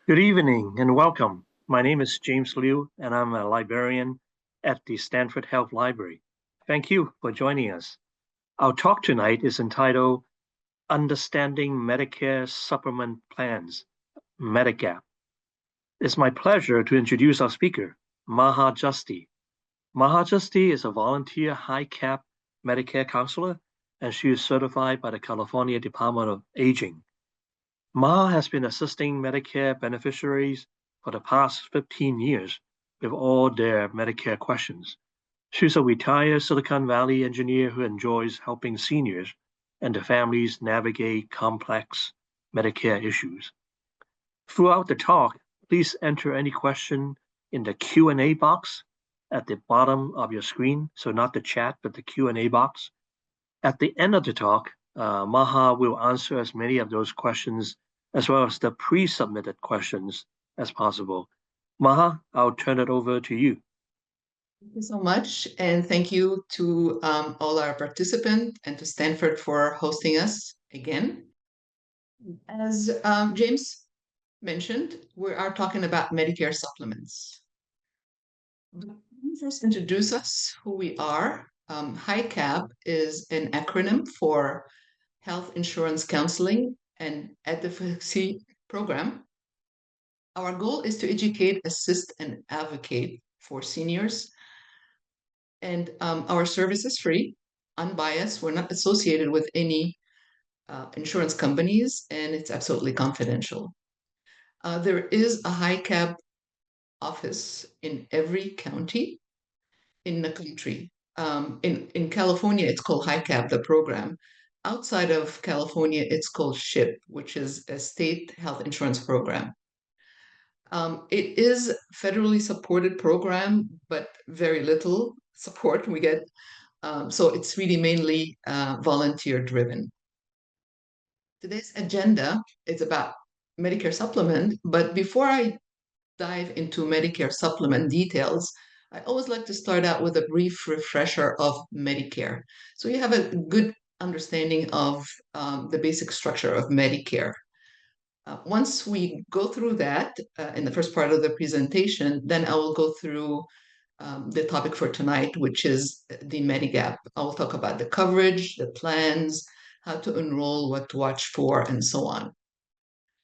Good evening and welcome. My name is James Liu, and I'm a librarian at the Stanford Health Library. Thank you for joining us. Our talk tonight is entitled Understanding Medicare Supplement Plans, Medigap. It's my pleasure to introduce our speaker, Maha Justi. Maha Justi is a volunteer HICAP Medicare counselor, and she is certified by the California Department of Aging. Maha has been assisting Medicare beneficiaries for the past 15 years with all their Medicare questions. She's a retired Silicon Valley engineer who enjoys helping seniors and their families navigate complex Medicare issues. Throughout the talk, please enter any question in the Q&A box at the bottom of your screen, so not the chat, but the Q&A box. At the end of the talk, Maha will answer as many of those questions as well as the pre-submitted questions as possible. Maha, I'll turn it over to you. Thank you so much. And thank you to all our participants and to Stanford for hosting us again. As James mentioned, we are talking about Medicare supplements. But let me first introduce us, who we are. HICAP is an acronym for Health Insurance Counseling and Advocacy Program. Our goal is to educate, assist, and advocate for seniors. And our service is free, unbiased. We're not associated with any insurance companies, and it's absolutely confidential. There is a HICAP office in every county in the country. In California, it's called HICAP, the program. Outside of California, it's called SHIP, which is a state health insurance program. It is federally supported program, but very little support we get. So it's really mainly volunteer driven. Today's agenda is about Medicare supplement, but before I dive into Medicare supplement details, I always like to start out with a brief refresher of Medicare. So you have a good understanding of the basic structure of Medicare. Once we go through that in the first part of the presentation, then I will go through the topic for tonight, which is the Medigap. I will talk about the coverage, the plans, how to enroll, what to watch for, and so on.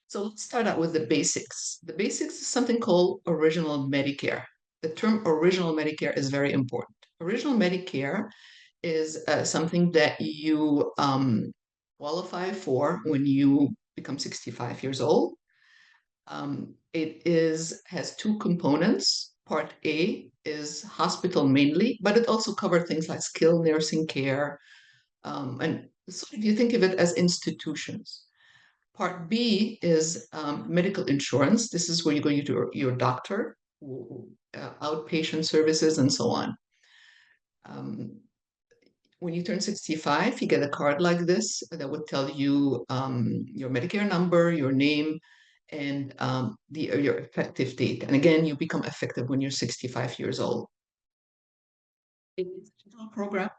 So let's start out with the basics. The basics is something called original Medicare. The term original Medicare is very important. Original Medicare is something that you qualify for when you become 65 years old. It has two components. Part A is hospital mainly, but it also covers things like skilled nursing care. And so if you think of it as institutions. Part B is medical insurance. This is where you go to your doctor, outpatient services, and so on. When you turn 65, you get a card like this that would tell you your Medicare number, your name, and your effective date. And again, you become effective when you're 65 years old. It's a program.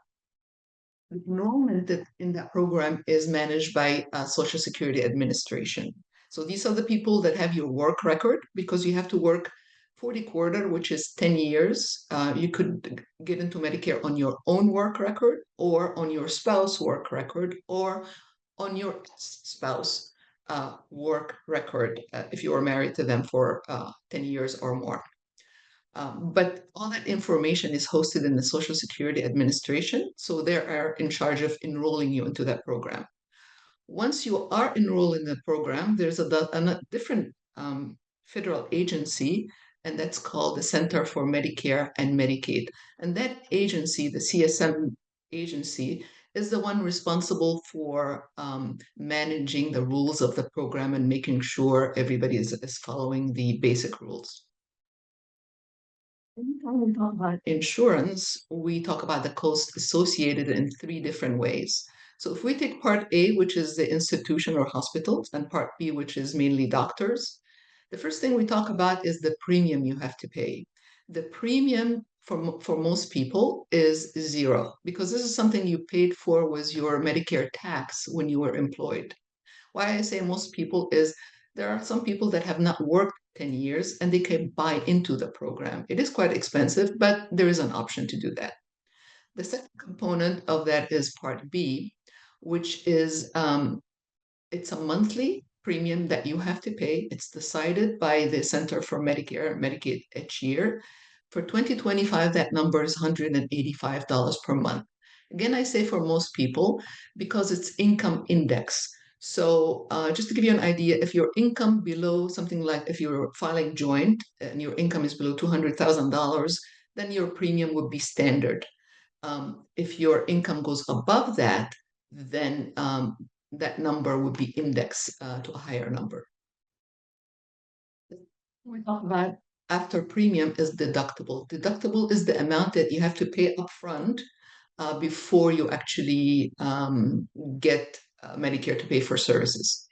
Enrollment in that program is managed by Social Security Administration. So these are the people that have your work record because you have to work 40 quarter, which is 10 years. You could get into Medicare on your own work record or on your spouse work record or on your spouse work record if you are married to them for 10 years or more. But all that information is hosted in the Social Security Administration, so they are in charge of enrolling you into that program. Once you are enrolled in the program, there's a different federal agency, and that's called the Center for Medicare and Medicaid. And that agency, the CSM agency, is the one responsible for managing the rules of the program and making sure everybody is following the basic rules. Anytime we talk about insurance, we talk about the cost associated in three different ways. So if we take part A, which is the institution or hospitals, and part B, which is mainly doctors, the first thing we talk about is the premium you have to pay. The premium for most people is zero because this is something you paid for with your Medicare tax when you were employed. Why I say most people is There are some people that have not worked 10 years and they can buy into the program. It is quite expensive, but there is an option to do that. The second component of that is Part B, which is it's a monthly premium that you have to pay. It's decided by the Center for Medicare and Medicaid each year. For 2025, that number is $185 per month. Again, I say for most people because it's income index. So just to give you an idea, if your income below something like if you're filing joint and your income is below $200,000, then your premium would be standard. If your income goes above that, then that number would be indexed to a higher number. We talk about after premium is deductible. Deductible is the amount that you have to pay upfront before you actually get Medicare to pay for services.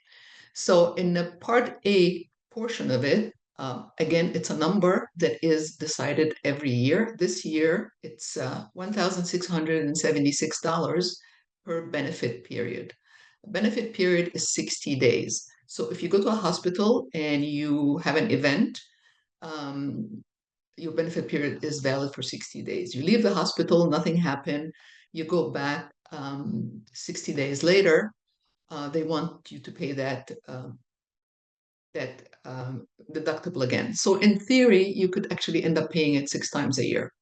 So in the Part A portion of it, again, it's a number that is decided every year. This year, it's $1,676 per benefit period. Benefit period is 60 days. So if you go to a hospital and you have an event, your benefit period is valid for 60 days. You leave the hospital, nothing happened. You go back 60 days later, they want you to pay that deductible again. So in theory, you could actually end up paying it 6 times a year.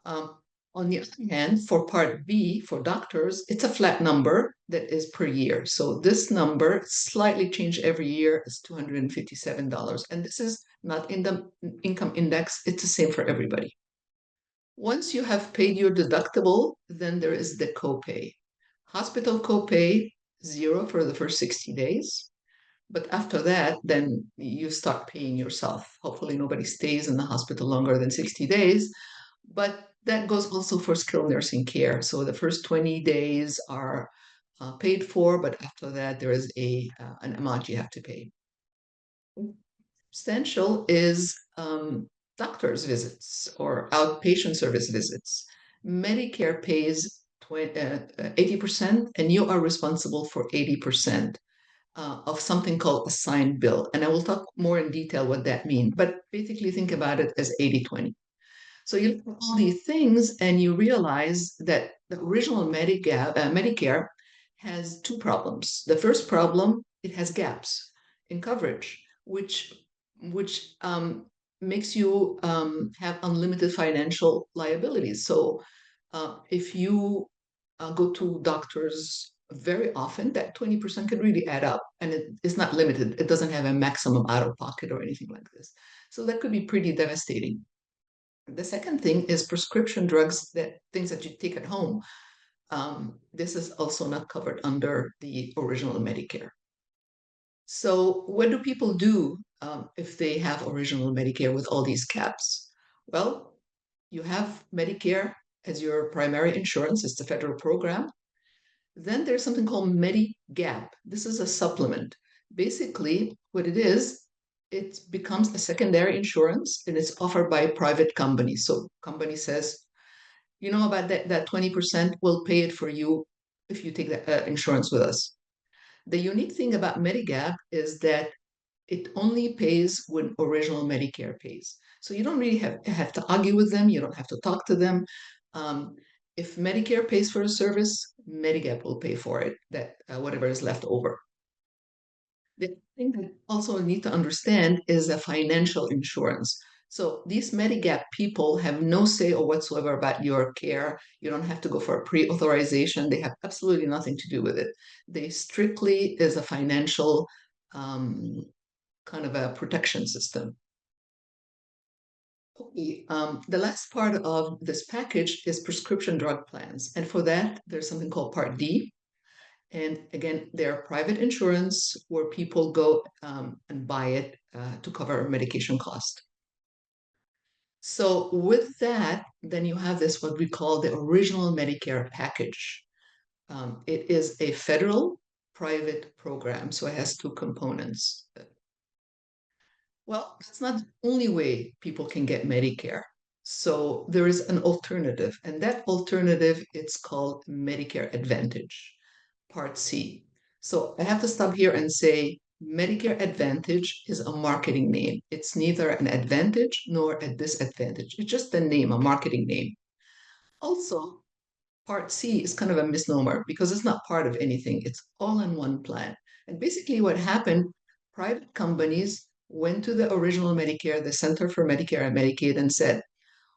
On the other hand, for Part B, for doctors, it's a flat number that is per year. So this number slightly changed every year is $257. And this is not in the income index. It's the same for everybody. Once you have paid your deductible, then there is the copay. Hospital copay, 0 for the first 60 days. But after that, then you start paying yourself. Hopefully nobody stays in the hospital longer than 60 days. But that goes also for skilled nursing care. So the first 20 days are paid for, but after that, there is an amount you have to pay. Substantial is doctor's visits or outpatient service visits. Medicare pays 80%, and you are responsible for 80%. Of something called assigned bill. And I will talk more in detail what that means, but basically think about it as 80-20. So you look at all these things and you realize that the original Medicare has two problems. The first problem, it has gaps in coverage, which makes you have unlimited financial liabilities. So if you go to doctors very often, that 20% can really add up, and it is not limited. It doesn't have a maximum out of pocket or anything like this. So that could be pretty devastating. The second thing is prescription drugs, things that you take at home. This is also not covered under the original Medicare. So what do people do if they have original Medicare with all these caps? Well, you have Medicare as your primary insurance. It's the federal program. Then there's something called Medigap. This is a supplement. Basically, what it is, it becomes a secondary insurance and it's offered by a private company. So company says, you know about that 20%, we'll pay it for you if you take the insurance with us. The unique thing about Medigap is that it only pays when original Medicare pays. So you don't really have to argue with them. You don't have to talk to them. If Medicare pays for a service, Medigap will pay for it, whatever is left over. The thing that also need to understand is a financial insurance. So these Medigap people have no say or whatsoever about your care. You don't have to go for a pre-authorization. They have absolutely nothing to do with it. They strictly is a financial kind of a protection system. Okay, the last part of this package is prescription drug plans. And for that, there's something called Part D. And again, they're private insurance where people go and buy it to cover medication cost. So with that, then you have this, what we call the original Medicare package. It is a federal private program, so it has two components. Well, that's not the only way people can get Medicare. So there is an alternative, and that alternative, it's called Medicare Advantage, Part C. So I have to stop here and say Medicare Advantage is a marketing name. It's neither an advantage nor a disadvantage. It's just a name, a marketing name. Also, Part C is kind of a misnomer because it's not part of anything. It's all in one plan. And basically what happened, private companies went to the original Medicare, the Center for Medicare and Medicaid, and said,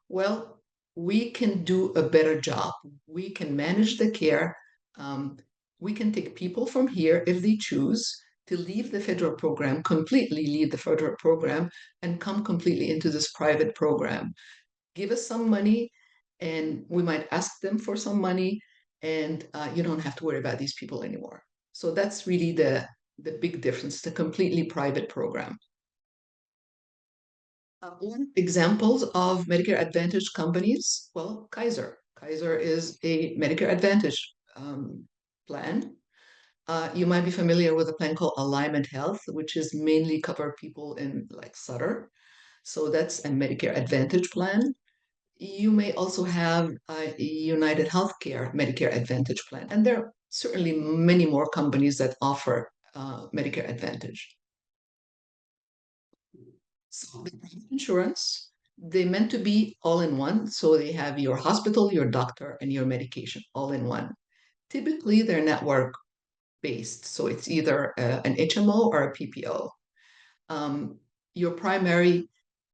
well, we can do a better job. We can manage the care. Um, we can take people from here if they choose to leave the federal program, completely leave the federal program, and come completely into this private program. Give us some money, and we might ask them for some money, and you don't have to worry about these people anymore. So that's really the big difference, the completely private program. One examples of Medicare Advantage companies, well, Kaiser. Kaiser is a Medicare Advantage plan. You might be familiar with a plan called Alignment Health, which is mainly cover people in like Sutter. So that's a Medicare Advantage plan. You may also have a United Healthcare Medicare Advantage plan, and there are certainly many more companies that offer Medicare Advantage. So the private insurance, they meant to be all in one. So they have your hospital, your doctor, and your medication all in one. Typically, they're network based. So it's either an HMO or a PPO. Your primary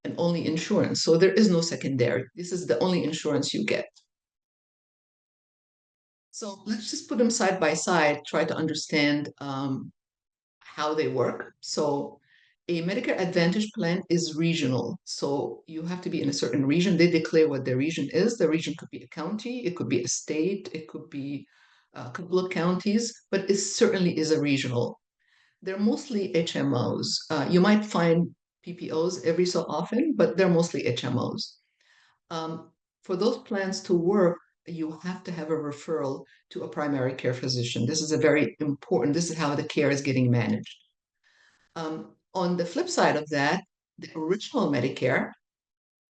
and only insurance. So there is no secondary. This is the only insurance you get. So let's just put them side by side, try to understand how they work. So a Medicare Advantage plan is regional. So you have to be in a certain region. They declare what the region is. The region could be a county, it could be a state, it could be a couple of counties, but it certainly is a regional. They're mostly HMOs. You might find PPOs every so often, but they're mostly HMOs. For those plans to work, you have to have a referral to a primary care physician. This is a very important, this is how the care is getting managed. On the flip side of that, the original Medicare,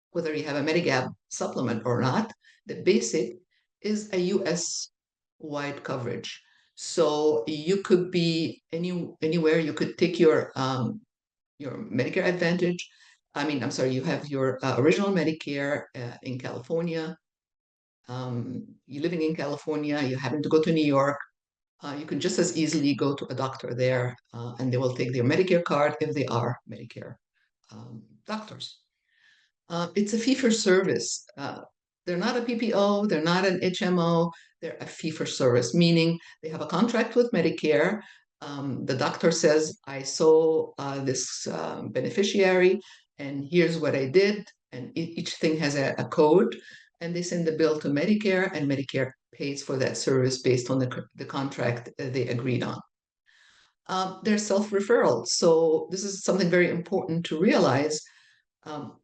whether you have a Medigap supplement or not, the basic is a US wide coverage. So you could be anywhere. You could take your Medicare Advantage. I'm sorry, you have your original Medicare in California. You're living in California, you happen to go to New York, you can just as easily go to a doctor there and they will take their Medicare card if they are Medicare doctors. It's a fee for service. They're not a PPO, they're not an HMO, they're a fee for service, meaning they have a contract with Medicare. The doctor says, I saw this beneficiary, and here's what I did. And each thing has a code, and they send the bill to Medicare, and Medicare pays for that service based on the contract they agreed on. They're self-referral. So this is something very important to realize.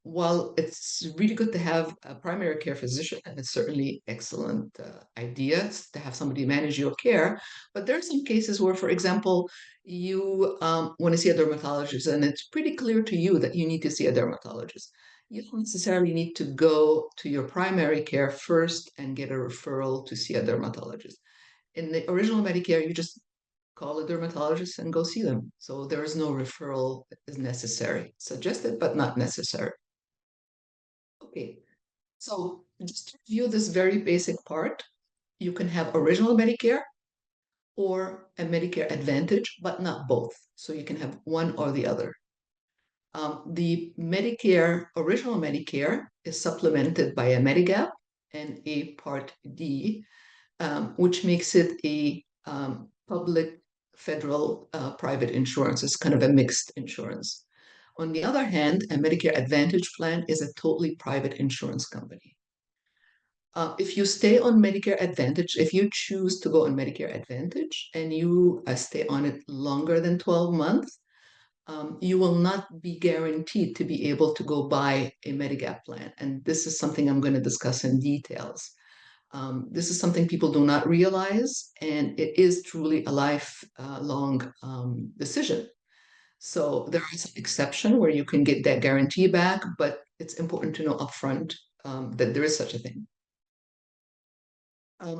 While it's really good to have a primary care physician, and it's certainly excellent idea to have somebody manage your care, but there are some cases where, for example, you want to see a dermatologist, and it's pretty clear to you that you need to see a dermatologist. You don't necessarily need to go to your primary care first and get a referral to see a dermatologist. In the original Medicare, you just call a dermatologist and go see them. So there is no referral is necessary. Suggested, but not necessary. Okay, so just to review this very basic part, you can have original Medicare or a Medicare Advantage, but not both. So you can have one or the other. The Medicare, original Medicare, is supplemented by a Medigap and a Part D, which makes it a public, federal, private insurance. It's kind of a mixed insurance. On the other hand, a Medicare Advantage plan is a totally private insurance company. If you stay on Medicare Advantage, if you choose to go on Medicare Advantage and you stay on it longer than 12 months, you will not be guaranteed to be able to go buy a Medigap plan. And this is something I'm going to discuss in details. This is something people do not realize, and it is truly a lifelong decision. So there is an exception where you can get that guarantee back, but it's important to know upfront that there is such a thing.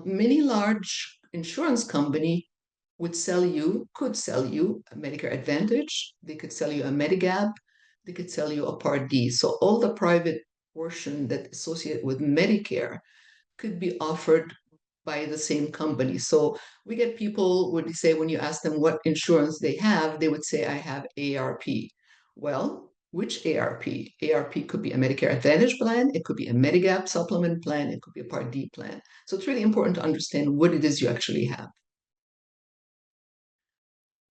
Many large insurance companies could sell you a Medicare Advantage, they could sell you a Medigap, they could sell you a Part D. So all the private portion that associated with Medicare could be offered by the same company. So we get people would say when you ask them what insurance they have, they would say, I have AARP. Well, which AARP? AARP could be a Medicare Advantage plan, it could be a Medigap supplement plan, it could be a Part D plan. So it's really important to understand what it is you actually have.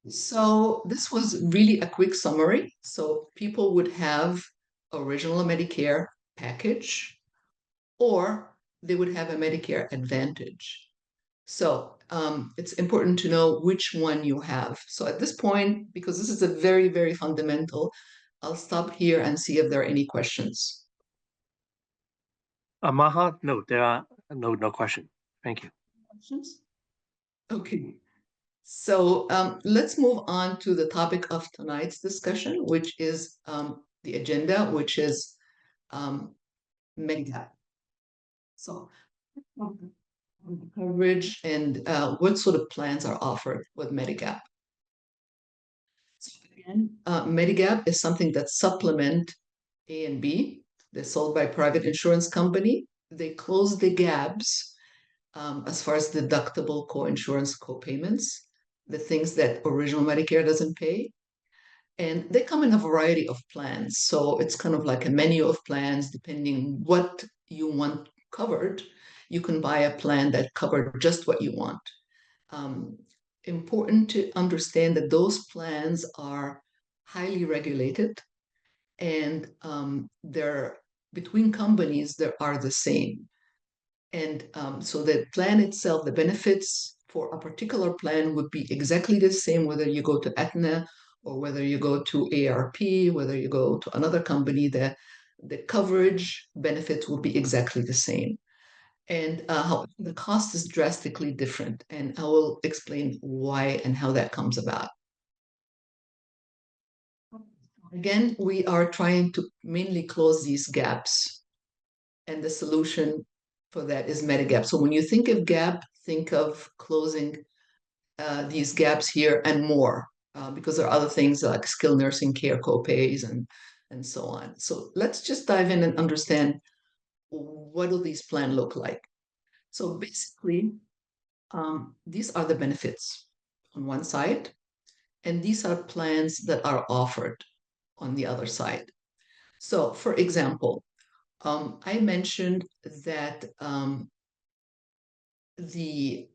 So this was really a quick summary. So people would have original Medicare package, or they would have a Medicare Advantage. So it's important to know which one you have. So at this point, because this is a very, very fundamental, I'll stop here and see if there are any questions. Maha, no, there are no question. Thank you. Questions? Okay. So let's move on to the topic of tonight's discussion, which is the agenda, which is Medigap. So coverage and what sort of plans are offered with Medigap. So again, Medigap is something that supplement A and B. They're sold by private insurance company. They close the gaps as far as deductible co-insurance co-payments, the things that original Medicare doesn't pay. And they come in a variety of plans. So it's kind of like a menu of plans, depending what you want covered. You can buy a plan that covers just what you want. Important to understand that those plans are highly regulated, and they're between companies that are the same. And so the plan itself, the benefits for a particular plan would be exactly the same whether you go to Aetna or whether you go to AARP, whether you go to another company, the coverage benefits will be exactly the same. And how the cost is drastically different. And I will explain why and how that comes about. Again, we are trying to mainly close these gaps, and the solution for that is Medigap. So when you think of gap, think of closing these gaps here and more, because there are other things like skilled nursing care copays and so on. So let's just dive in and understand, what do these plans look like? So basically, these are the benefits on one side, and these are plans that are offered on the other side. So for example, I mentioned that the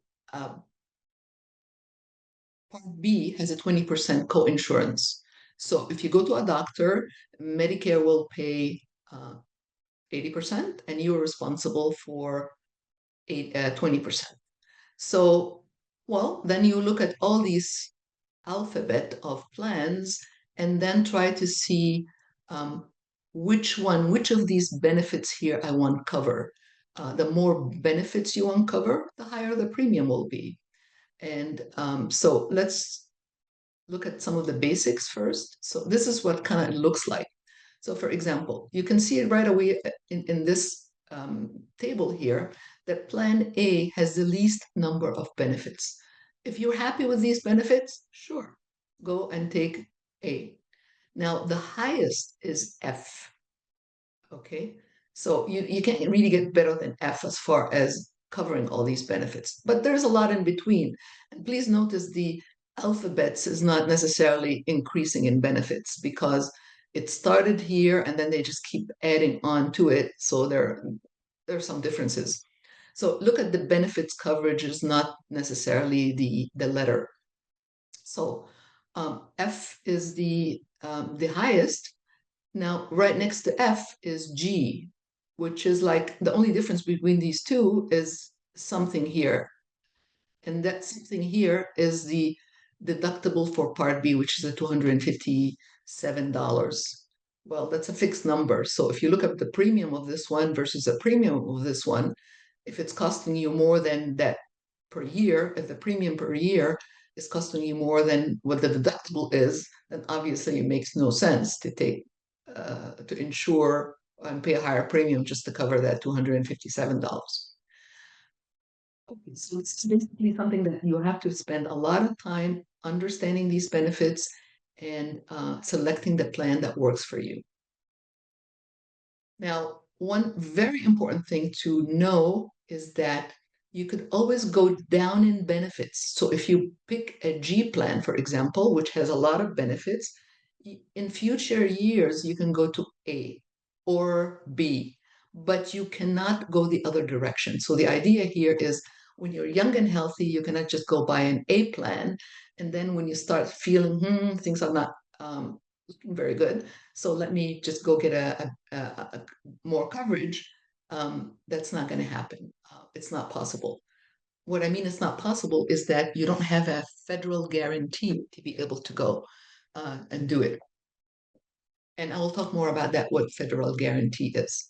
Part B has a 20% co-insurance. So if you go to a doctor, Medicare will pay 80%, and you're responsible for 20%. So, well, then you look at all these alphabet of plans and then try to see which of these benefits here I want cover. The more benefits you uncover, the higher the premium will be. And so let's look at some of the basics first. So this is what kind of looks like. So for example, you can see it right away in this table here that Plan A has the least number of benefits. If you're happy with these benefits, sure, go and take A. Now, the highest is F, okay? So you can't really get better than F as far as covering all these benefits, but there's a lot in between. And please notice the alphabets is not necessarily increasing in benefits, because it started here and then they just keep adding on to it. So there are some differences. So look at the benefits coverage is not necessarily the letter. So F is the highest. Now, right next to F is G, which is like the only difference between these two is something here. And that something here is the deductible for Part B, which is a $257. Well, that's a fixed number. So if you look at the premium of this one versus the premium of this one, if it's costing you more than that per year, if the premium per year is costing you more than what the deductible is, then obviously it makes no sense to take to insure and pay a higher premium just to cover that $257. Okay, so it's basically something that you have to spend a lot of time understanding these benefits and selecting the plan that works for you. Now, one very important thing to know is that you could always go down in benefits. So if you pick a G plan, for example, which has a lot of benefits, in future years, you can go to A or B, but you cannot go the other direction. So the idea here is when you're young and healthy, you cannot just go buy an A plan. And then when you start feeling, things are not looking very good, so let me just go get a more coverage. That's not going to happen. It's not possible. What I mean it's not possible is that you don't have a federal guarantee to be able to go and do it. And I will talk more about that, what federal guarantee is.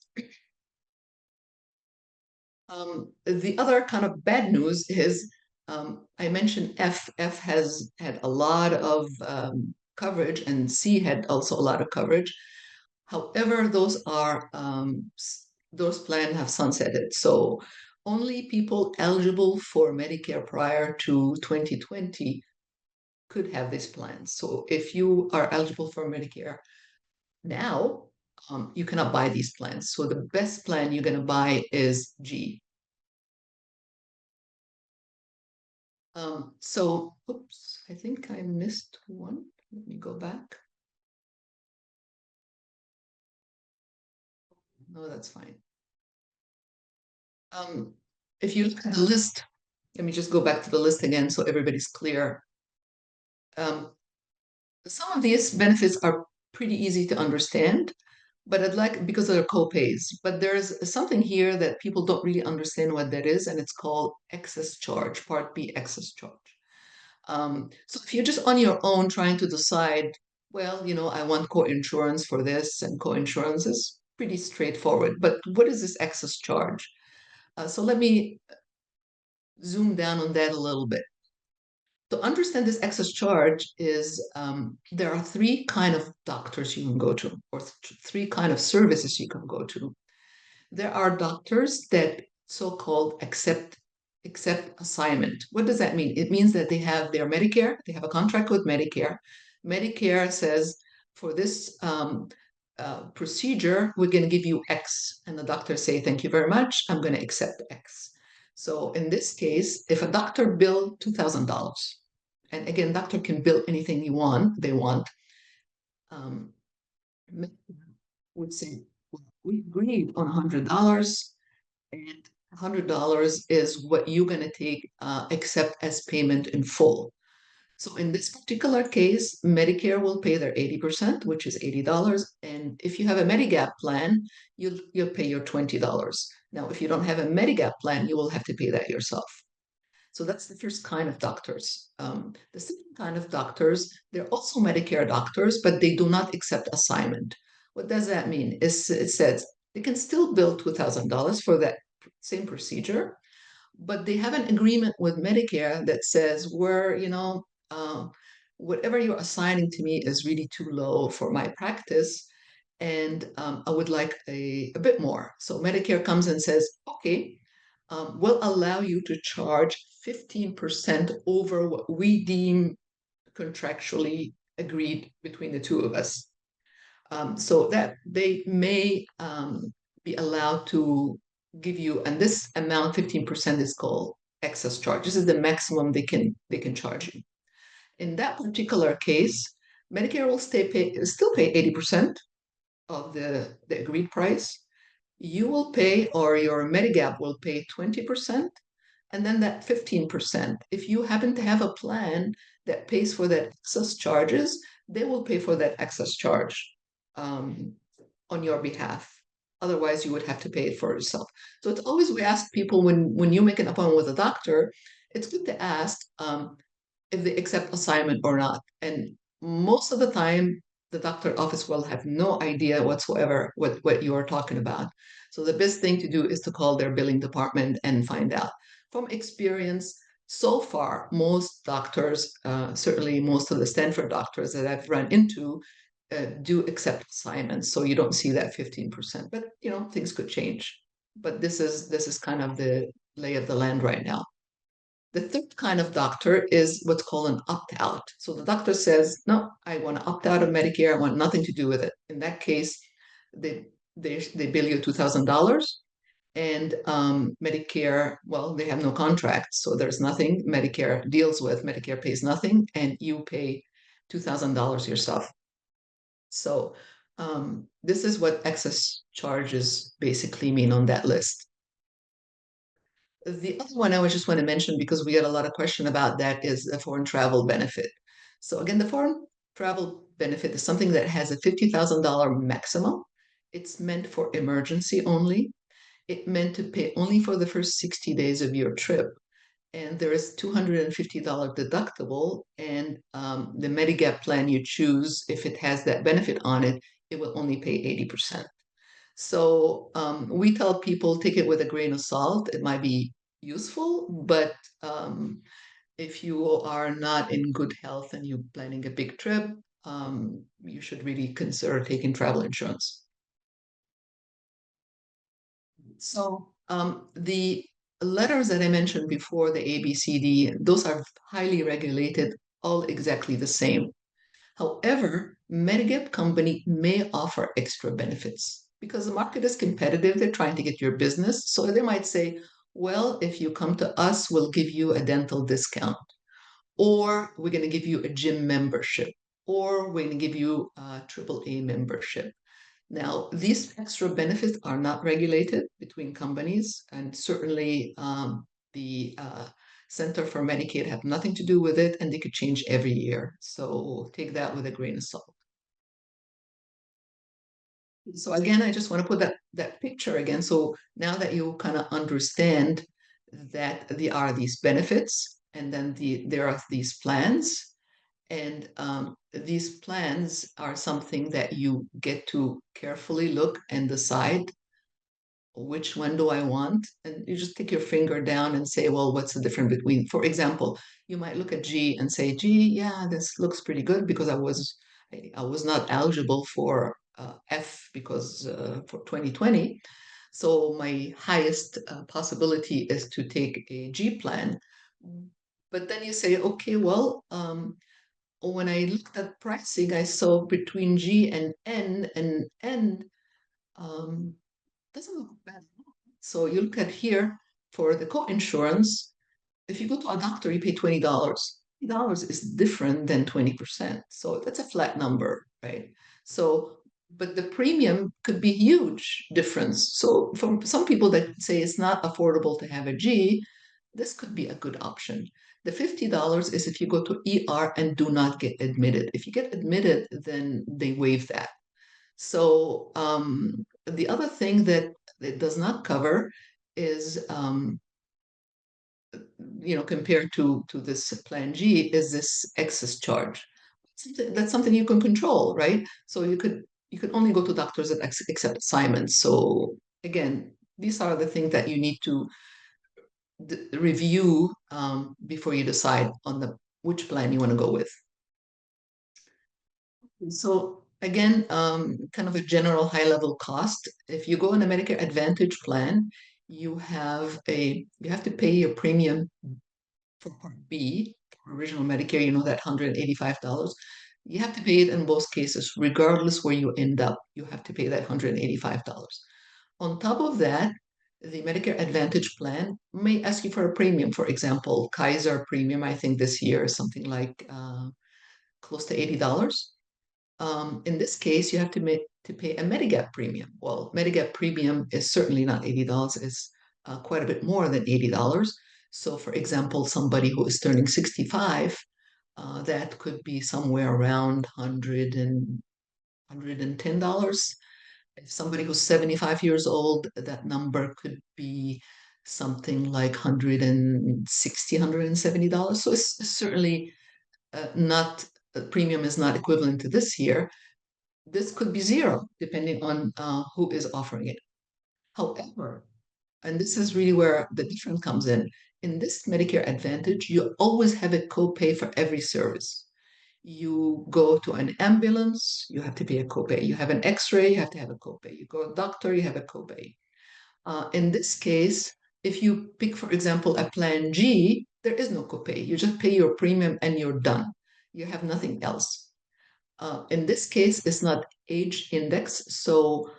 The other kind of bad news is I mentioned F. F has had a lot of coverage, and C had also a lot of coverage. However, those plans have sunsetted. So only people eligible for Medicare prior to 2020 could have these plans. So if you are eligible for Medicare now, you cannot buy these plans. So the best plan you're going to buy is G. Oops, I think I missed one. Let me go back. No, that's fine. If you look at the list, let me just go back to the list again so everybody's clear. Some of these benefits are pretty easy to understand, but I'd like, because they're co-pays, but there's something here that people don't really understand what that is, and it's called excess charge, Part B excess charge. So if you're just on your own trying to decide, well, I want co-insurance for this, and co-insurance is pretty straightforward, but what is this excess charge? So let me zoom down on that a little bit. To understand this excess charge is there are three kind of doctors you can go to, or three kind of services you can go to. There are doctors that so-called accept assignment. What does that mean? It means that they have their Medicare, they have a contract with Medicare. Medicare says for this procedure, we're going to give you X, and the doctor say, thank you very much, I'm going to accept X. So in this case, if a doctor billed $2,000, and again, doctor can bill anything they want, would say, we agreed on $100, and $100 is what you're going to take, accept as payment in full. So in this particular case, Medicare will pay their 80%, which is $80. And if you have a Medigap plan, you'll pay your $20. Now, if you don't have a Medigap plan, you will have to pay that yourself. So that's the first kind of doctors. The second kind of doctors, they're also Medicare doctors, but they do not accept assignment. What does that mean? It says they can still bill $2,000 for that same procedure, but they have an agreement with Medicare that says whatever you're assigning to me is really too low for my practice, and I would like a bit more. So Medicare comes and says, okay, we'll allow you to charge 15% over what we deem contractually agreed between the two of us. So that they may be allowed to give you, and this amount, 15%, is called excess charge. This is the maximum they can charge you. In that particular case, Medicare will still pay 80% of the agreed price. You will pay, or your Medigap will pay 20%, and then that 15%. If you happen to have a plan that pays for that excess charges, they will pay for that excess charge on your behalf. Otherwise, you would have to pay it for yourself. So it's always, we ask people when you make an appointment with a doctor, it's good to ask if they accept assignment or not. And most of the time, the doctor office will have no idea whatsoever what you are talking about. So the best thing to do is to call their billing department and find out. From experience, so far, most doctors, certainly most of the Stanford doctors that I've run into, do accept assignments. So you don't see that 15%, but things could change. But this is kind of the lay of the land right now. The third kind of doctor is what's called an opt-out. So the doctor says, no, I want to opt out of Medicare. I want nothing to do with it. In that case, they bill you $2,000, and Medicare, well, they have no contract, so there's nothing Medicare deals with. Medicare pays nothing, and you pay $2,000 yourself. So this is what excess charges basically mean on that list. The other one I just want to mention, because we get a lot of question about that, is the foreign travel benefit. So again, the foreign travel benefit is something that has a $50,000 maximum. It's meant for emergency only. It meant to pay only for the first 60 days of your trip. And there is $250 deductible. And the Medigap plan you choose, if it has that benefit on it, it will only pay 80%. So we tell people take it with a grain of salt. It might be useful, but if you are not in good health and you're planning a big trip, you should really consider taking travel insurance. So the letters that I mentioned before, the A, B, C, D, those are highly regulated, all exactly the same. However, Medigap company may offer extra benefits because the market is competitive. They're trying to get your business. So they might say, well, if you come to us, we'll give you a dental discount, or we're going to give you a gym membership, or we're going to give you a AAA membership. Now, these extra benefits are not regulated between companies, and certainly the Center for Medicaid have nothing to do with it, and they could change every year. So take that with a grain of salt. So again, I just want to put that picture again. So now that you kind of understand that there are these benefits, and then there are these plans, and these plans are something that you get to carefully look and decide which one do I want? And you just take your finger down and say, well, what's the difference between, for example, you might look at G and say, gee, yeah, this looks pretty good because I was not eligible for F because for 2020. So my highest possibility is to take a G plan. But then you say, okay, well, when I looked at pricing, I saw between G and N doesn't look bad. So you look at here for the co-insurance, if you go to a doctor, you pay $20. $20 is different than 20%. So that's a flat number, right? So, but the premium could be huge difference. So from some people that say it's not affordable to have a G, this could be a good option. The $50 is if you go to ER and do not get admitted. If you get admitted, then they waive that. So the other thing that it does not cover is, compared to this Plan G, is this excess charge. That's something you can control, right? So you could only go to doctors that accept assignments. So again, these are the things that you need to review before you decide on which plan you want to go with. So again, kind of a general high-level cost. If you go in a Medicare Advantage plan, you have to pay your premium for Part B, original Medicare, that $185. You have to pay it in both cases, regardless where you end up. You have to pay that $185. On top of that, the Medicare Advantage plan may ask you for a premium. For example, Kaiser premium, I think this year is something like close to $80. In this case, you have to pay a Medigap premium. Well, Medigap premium is certainly not $80. It's quite a bit more than $80. So, for example, somebody who is turning 65, that could be somewhere around $110. If somebody who's 75 years old, that number could be something like $160, $170. So it's certainly not, the premium is not equivalent to this year. This could be zero, depending on who is offering it. However, and this is really where the difference comes in this Medicare Advantage, you always have a copay for every service. You go to an ambulance, you have to pay a copay. You have an x-ray, you have to have a copay. You go to a doctor, you have a copay. In this case, If you pick, for example, a plan G, there is no copay. You just pay your premium and you're done. You have nothing else. In this case, it's not age index. So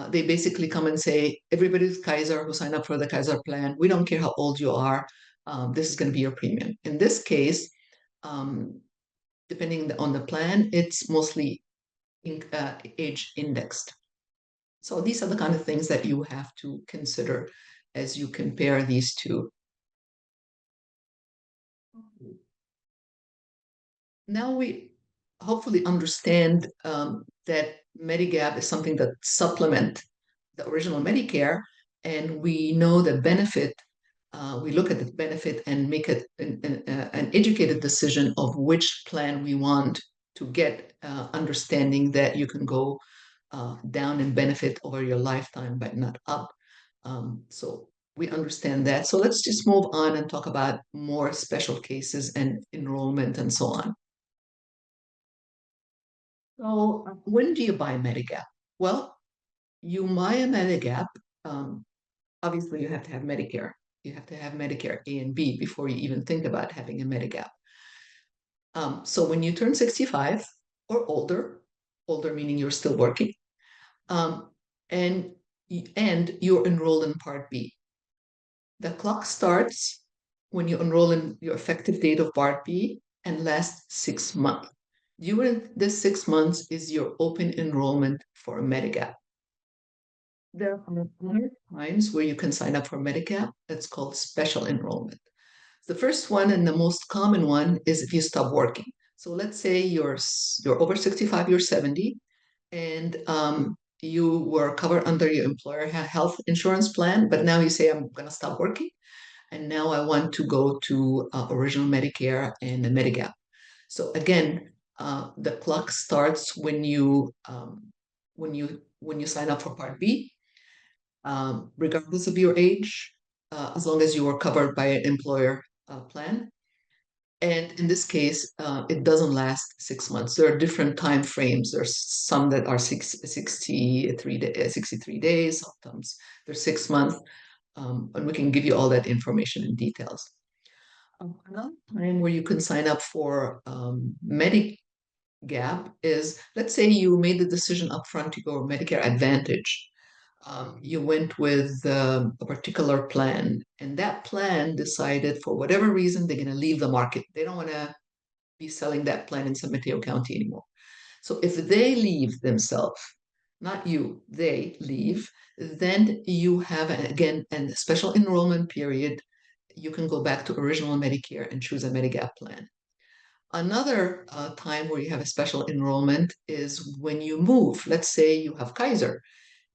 they basically come and say, everybody's Kaiser who signed up for the Kaiser plan, we don't care how old you are, this is going to be your premium. In this case, depending on the plan, it's mostly age indexed. So these are the kind of things that you have to consider as you compare these two. Now we hopefully understand that Medigap is something that supplement the original Medicare, and we know the benefit. We look at the benefit and make it an educated decision of which plan we want to get, understanding that you can go down in benefit over your lifetime, but not up. So we understand that. So let's just move on and talk about more special cases and enrollment and so on. So when do you buy Medigap? Well, you buy a Medigap. Obviously, you have to have Medicare. You have to have Medicare A and B before you even think about having a Medigap. So when you turn 65 or older, older meaning you're still working, and you're enrolled in Part B. The clock starts when you enroll in your effective date of Part B and lasts 6 months. During this 6 months is your open enrollment for Medigap. There are other times where you can sign up for Medigap. That's called special enrollment. The first one and the most common one is if you stop working. So let's say you're over 65, you're 70, and you were covered under your employer health insurance plan, but now you say, I'm going to stop working, and now I want to go to original Medicare and the Medigap. So again, the clock starts when you sign up for Part B, regardless of your age, as long as you were covered by an employer plan. And in this case, it doesn't last 6 months. There are different time frames. There's some that are 63 days, sometimes they're 6 months. And we can give you all that information in details. Another time where you can sign up for Medigap is, let's say you made the decision upfront to go Medicare Advantage. You went with a particular plan, and that plan decided for whatever reason they're going to leave the market. They don't want to be selling that plan in San Mateo County anymore. So if they leave themselves, not you, they leave, then you have, again, a special enrollment period. You can go back to original Medicare and choose a Medigap plan. Another time where you have a special enrollment is when you move. Let's say you have Kaiser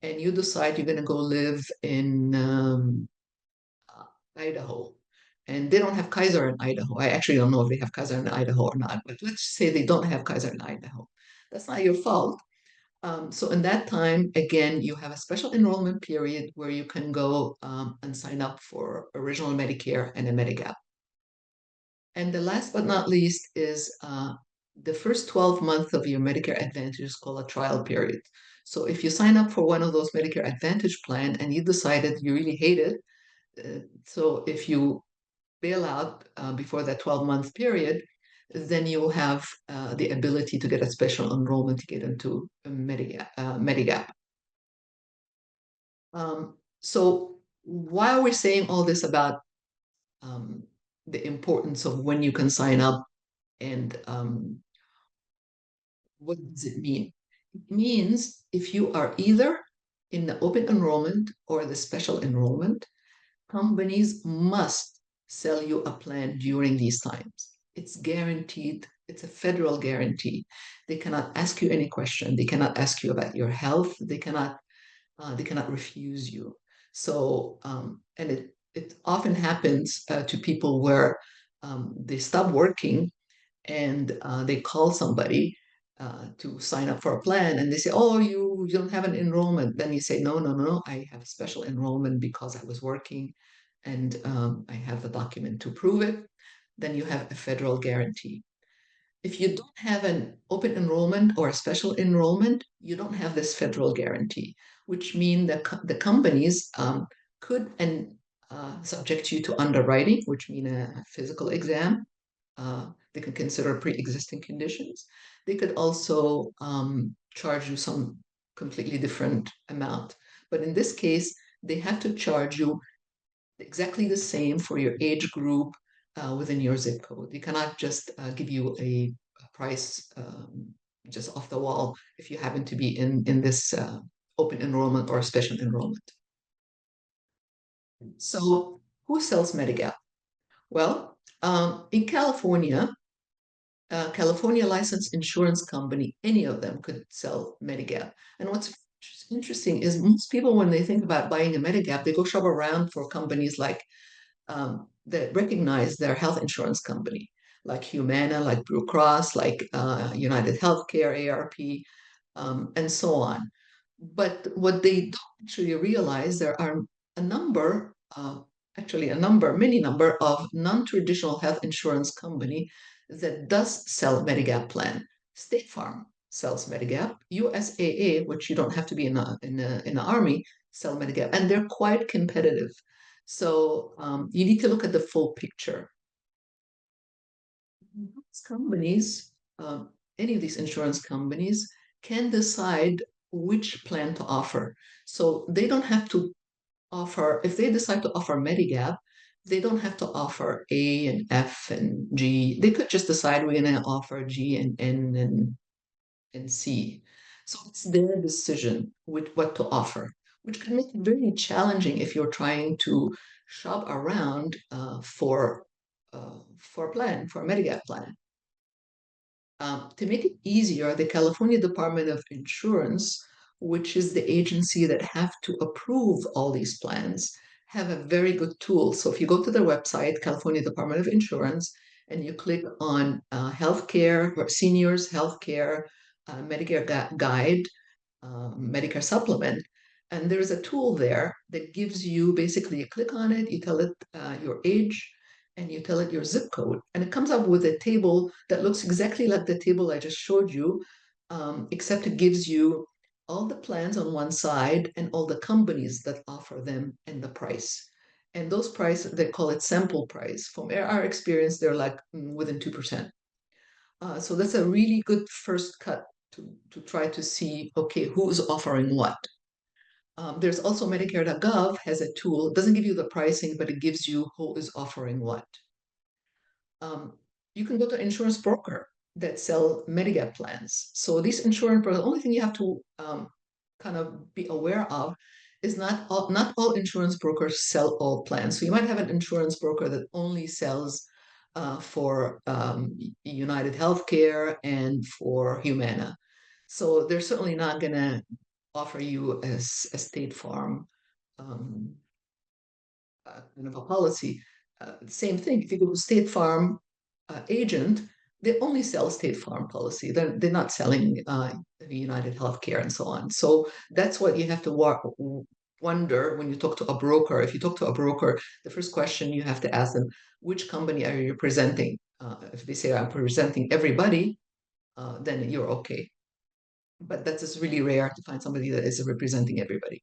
and you decide you're going to go live in Idaho. And they don't have Kaiser in Idaho. I actually don't know if they have Kaiser in Idaho or not, but let's say they don't have Kaiser in Idaho. That's not your fault. So in that time, again, you have a special enrollment period where you can go and sign up for original Medicare and a Medigap. And the last but not least is the first 12 months of your Medicare Advantage is called a trial period. So if you sign up for one of those Medicare Advantage plan and you decided you really hate it, so if you bail out before that 12-month period, then you will have the ability to get a special enrollment to get into Medigap. So why are we saying all this about the importance of when you can sign up and what does it mean? It means if you are either in the open enrollment or the special enrollment, companies must sell you a plan during these times. It's guaranteed. It's a federal guarantee. They cannot ask you any question. They cannot ask you about your health. They cannot refuse you. So, and it often happens to people where they stop working and they call somebody to sign up for a plan, and they say, "Oh, you don't have an enrollment." Then you say, "No, no, no, no. I have a special enrollment because I was working, and I have the document to prove it." Then you have a federal guarantee. If you don't have an open enrollment or a special enrollment, you don't have this federal guarantee, which means that the companies could and subject you to underwriting, which means a physical exam. They can consider pre-existing conditions. They could also charge you some completely different amount. But in this case, they have to charge you exactly the same for your age group within your zip code. You cannot just give you a price just off the wall if you happen to be in this open enrollment or special enrollment. So who sells Medigap? Well, in California, California licensed insurance company, any of them could sell Medigap. And what's interesting is most people, when they think about buying a Medigap, they go shop around for companies like that recognize their health insurance company, like Humana, like Blue Cross, like United Healthcare, ARP, and so on. But what they don't actually realize, there are a number, many number of non-traditional health insurance company that does sell Medigap plan. State Farm sells Medigap. USAA, which you don't have to be in the army, sell Medigap, and they're quite competitive. So you need to look at the full picture. These companies, any of these insurance companies, can decide which plan to offer. So they don't have to offer, if they decide to offer Medigap, they don't have to offer A and F and G. They could just decide we're going to offer G and N and C. So it's their decision with what to offer, which can make it very challenging if you're trying to shop around for a plan, for a Medigap plan. To make it easier, the California Department of Insurance, which is the agency that have to approve all these plans, have a very good tool. So if you go to their website, California Department of Insurance, and you click on healthcare or seniors healthcare Medicare guide, Medicare supplement, and there's a tool there that gives you basically, you click on it, you tell it your age, and you tell it your zip code, and it comes up with a table that looks exactly like the table I just showed you, except it gives you all the plans on one side and all the companies that offer them and the price. And those prices, they call it sample price. From our experience, they're like within 2%. So that's a really good first cut to try to see, okay, who's offering what. There's also Medicare.gov has a tool. It doesn't give you the pricing, but it gives you who is offering what. You can go to insurance broker that sell Medigap plans. So these insurance brokers, the only thing you have to kind of be aware of is not all insurance brokers sell all plans. So you might have an insurance broker that only sells for United Healthcare and for Humana. So they're certainly not going to offer you a State Farm kind of a policy. Same thing, if you go to State Farm agent, they only sell State Farm policy. They're not selling United Healthcare and so on. So that's what you have to wonder when you talk to a broker. If you talk to a broker, the first question you have to ask them, which company are you representing? If they say I'm representing everybody, then you're okay. But that's just really rare to find somebody that is representing everybody.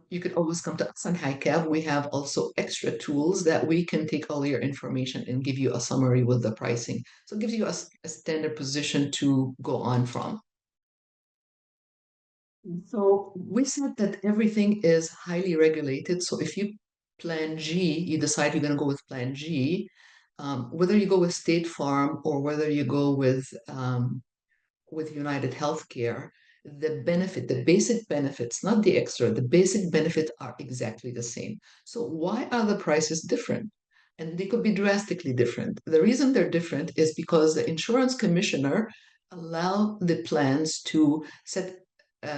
You could always come to us on HICAP. We have also extra tools that we can take all your information and give you a summary with the pricing. So it gives you a standard position to go on from. So we said that everything is highly regulated. So if you plan G, you decide you're going to go with plan G, whether you go with State Farm or whether you go with United Healthcare, the benefit, the basic benefits, not the extra, the basic benefits are exactly the same. So why are the prices different? And they could be drastically different. The reason they're different is because the insurance commissioner allow the plans to set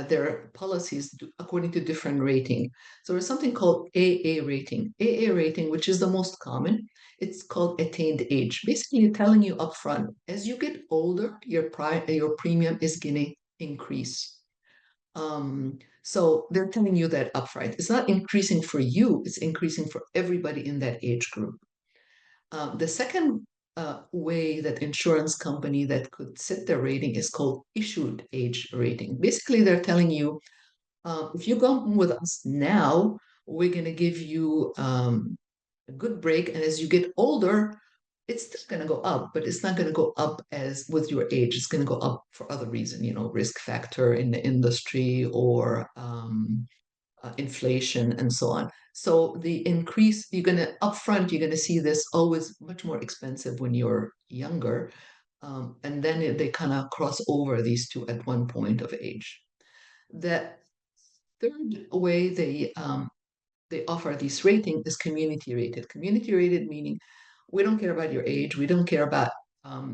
their policies according to different rating. So there's something called AA rating. AA rating, which is the most common, it's called attained age. Basically, telling you upfront, as you get older, your premium is going to increase. So they're telling you that upfront. It's not increasing for you, it's increasing for everybody in that age group. The second way that insurance company that could set their rating is called issued age rating. Basically, they're telling you, if you go with us now, we're going to give you a good break. And as you get older, it's still going to go up, but it's not going to go up as with your age. It's going to go up for other reason, risk factor in the industry or inflation and so on. So the increase, you're going to upfront, you're going to see this always much more expensive when you're younger. And then they kind of cross over these two at one point of age. The third way they offer this rating is community rated. Community rated meaning we don't care about your age, we don't care about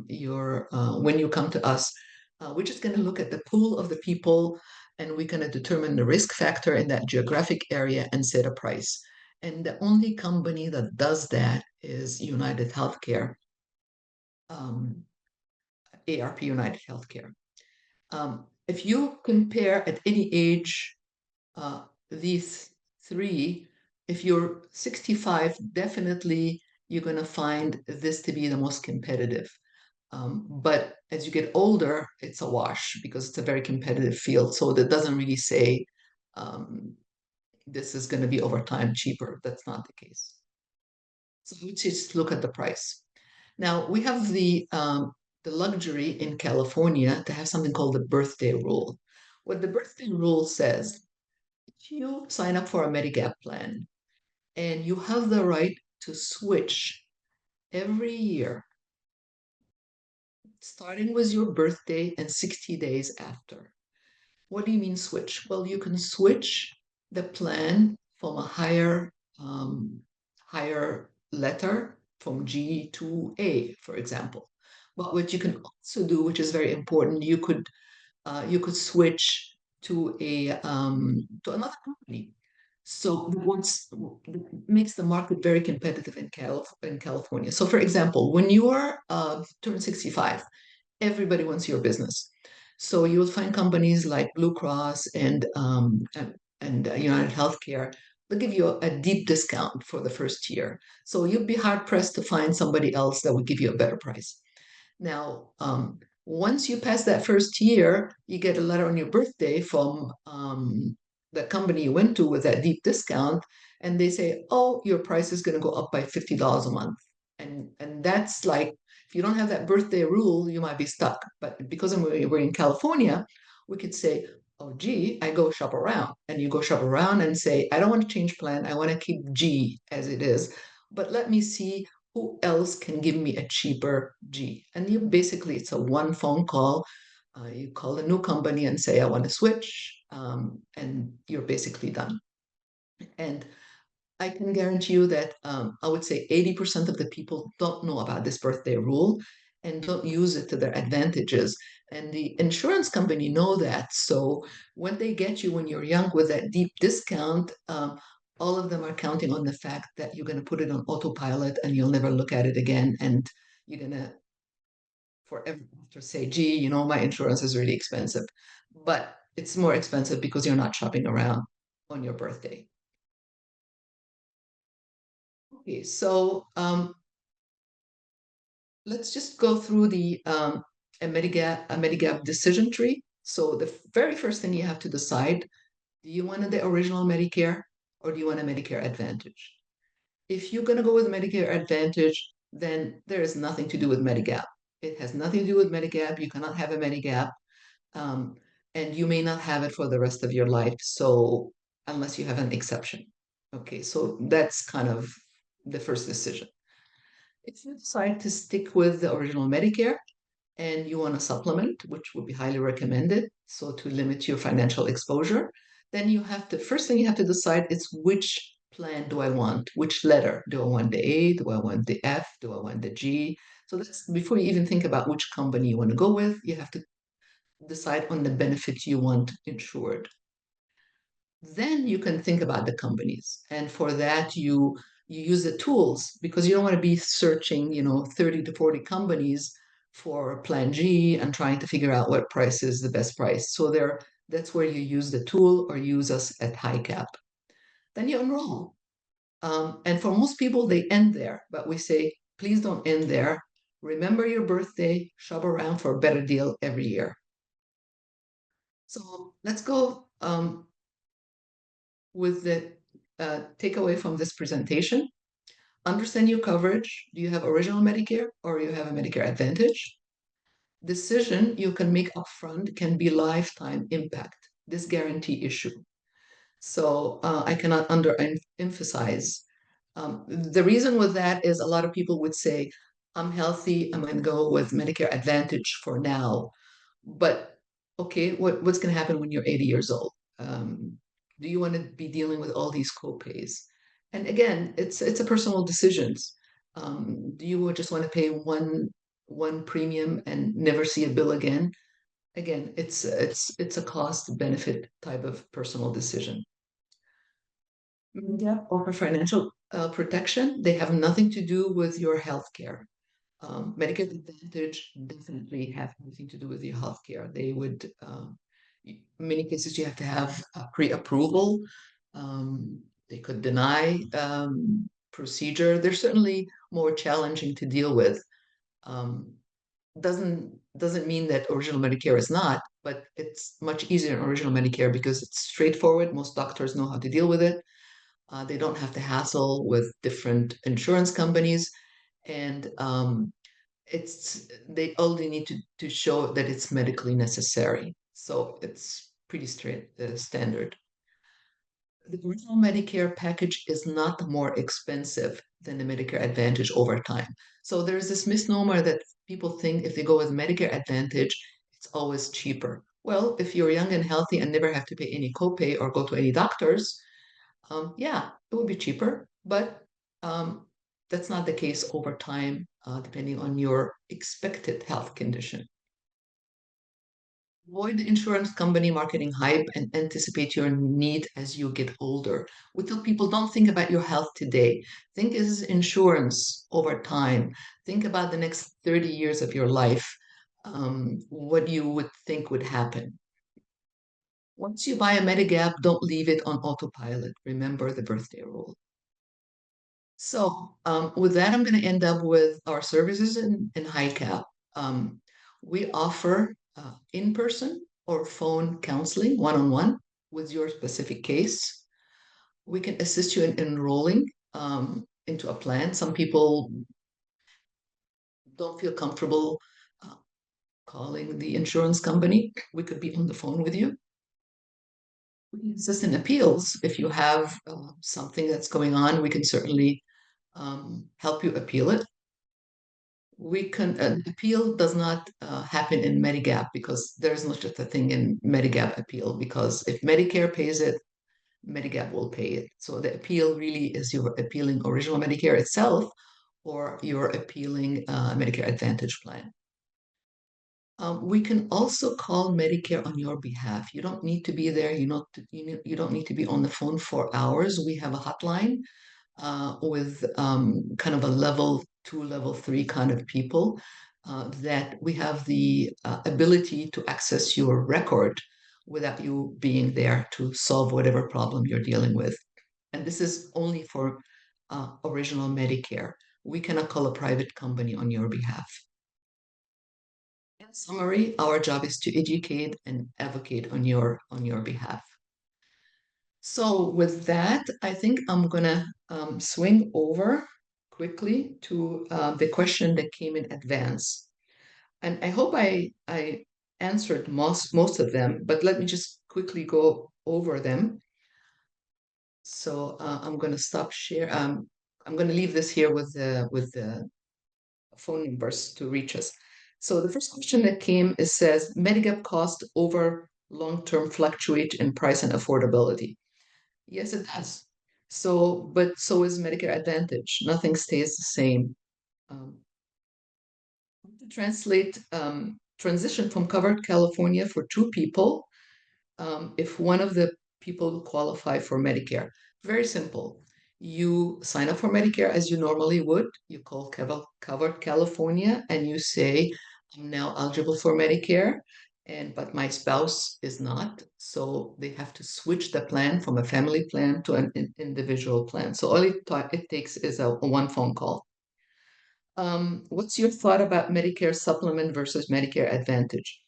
your when you come to us. We're just going to look at the pool of the people, and we're going to determine the risk factor in that geographic area and set a price. And the only company that does that is United Healthcare, ARP United Healthcare. If you compare at any age these three, if you're 65, definitely you're going to find this to be the most competitive. But as you get older, it's a wash because it's a very competitive field. So that doesn't really say this is going to be over time cheaper. That's not the case. So let's just look at the price. Now we have the luxury in California to have something called the birthday rule. What the birthday rule says, if you sign up for a Medigap plan and you have the right to switch every year, starting with your birthday and 60 days after. What do you mean switch? Well, you can switch the plan from a higher letter from G to A, for example. But what you can also do, which is very important, you could switch to to another company. So what's makes the market very competitive in California. So for example, when you are turn 65, everybody wants your business. So you'll find companies like Blue Cross and United Healthcare. They'll give you a deep discount for the first year. So you'd be hard pressed to find somebody else that would give you a better price. Now, once you pass that first year, you get a letter on your birthday from the company you went to with that deep discount, and they say, "Oh, your price is going to go up by $50 a month." And that's like, if you don't have that birthday rule, you might be stuck. But because we're in California, we could say, "Oh, gee, I go shop around," and you go shop around and say, "I don't want to change plan. I want to keep G as it is, but let me see who else can give me a cheaper G." And you basically, it's a one phone call. You call a new company and say, "I want to switch," and you're basically done. And I can guarantee you that I would say 80% of the people don't know about this birthday rule and don't use it to their advantages. And the insurance company know that. So when they get you when you're young with that deep discount, all of them are counting on the fact that you're going to put it on autopilot and you'll never look at it again. And you're going to forever to say, "Gee, my insurance is really expensive." But it's more expensive because you're not shopping around on your birthday. Okay, so let's just go through a Medigap decision tree. So the very first thing you have to decide, do you want the original Medicare or do you want a Medicare Advantage? If you're going to go with Medicare Advantage, then there is nothing to do with Medigap. It has nothing to do with Medigap. You cannot have a Medigap, um, and you may not have it for the rest of your life. So unless you have an exception. Okay, so that's kind of the first decision. If you decide to stick with the original Medicare and you want a supplement, which would be highly recommended, so to limit your financial exposure, then first thing you have to decide is which plan do I want? Which letter? Do I want the A? Do I want the F? Do I want the G? So that's before you even think about which company you want to go with, you have to decide on the benefits you want insured. Then you can think about the companies. And for that, you use the tools because you don't want to be searching, 30 to 40 companies for Plan G and trying to figure out what price is the best price. So that's where you use the tool or use us at HICAP. Then you enroll. And for most people, they end there, but we say, please don't end there. Remember your birthday, shop around for a better deal every year. So let's go with the takeaway from this presentation: understand your coverage. Do you have original Medicare or you have a Medicare Advantage? Decision you can make upfront can be lifetime impact, this guarantee issue. So I cannot emphasize. The reason with that is a lot of people would say, I'm healthy, I'm going to go with Medicare Advantage for now. But okay, what's going to happen when you're 80 years old? Do you want to be dealing with all these co-pays? And again, it's a personal decisions. Do you just want to pay one premium and never see a bill again? Again, it's a cost benefit type of personal decision. Medigap offer financial protection. They have nothing to do with your health care. Medicare Advantage definitely have everything to do with your health care. They would, in many cases, you have to have a pre-approval. They could deny procedure. They're certainly more challenging to deal with. Doesn't mean that original Medicare is not, but it's much easier in original Medicare because it's straightforward. Most doctors know how to deal with it. They don't have to hassle with different insurance companies, and they only need to show that it's medically necessary. So it's pretty standard. The original Medicare package is not more expensive than the Medicare Advantage over time. So there's this misnomer that people think if they go with Medicare Advantage, it's always cheaper. Well, if you're young and healthy and never have to pay any copay or go to any doctors, yeah, it would be cheaper, but that's not the case over time, depending on your expected health condition. Avoid the insurance company marketing hype and anticipate your need as you get older. We tell people don't think about your health today. Think as insurance over time. Think about the next 30 years of your life, what you would think would happen. Once you buy a Medigap, don't leave it on autopilot. Remember the birthday rule. So with that, I'm going to end up with our services in HICAP. We offer in-person or phone counseling one-on-one with your specific case. We can assist you in enrolling into a plan. Some people don't feel comfortable calling the insurance company. We could be on the phone with you. We can assist in appeals. If you have something that's going on, we can certainly help you appeal it. We can appeal does not happen in Medigap because there's no such a thing in Medigap appeal, because if Medicare pays it, Medigap will pay it. So the appeal really is you're appealing original Medicare itself, or you're appealing Medicare Advantage plan. We can also call Medicare on your behalf. You don't need to be there. You don't need to be on the phone for hours. We have a hotline with kind of a level 2, level 3 kind of people that we have the ability to access your record without you being there to solve whatever problem you're dealing with. And this is only for original Medicare. We cannot call a private company on your behalf. In summary, our job is to educate and advocate on your behalf. So with that, I think I'm gonna swing over quickly to the question that came in advance. And I hope I answered most of them, but let me just quickly go over them. So I'm gonna stop share. I'm gonna leave this here with the phone numbers to reach us. So the first question that came, it says, Medigap cost over long-term fluctuate in price and affordability. Yes, it does. But so is Medicare Advantage. Nothing stays the same. To translate, transition from covered California for 2 people, if one of the people qualify for Medicare. Very simple. You sign up for Medicare as you normally would. You call covered California and you say, I'm now eligible for Medicare, but my spouse is not. So they have to switch the plan from a family plan to an individual plan. So all it takes is a one phone call. What's your thought about Medicare supplement versus Medicare Advantage?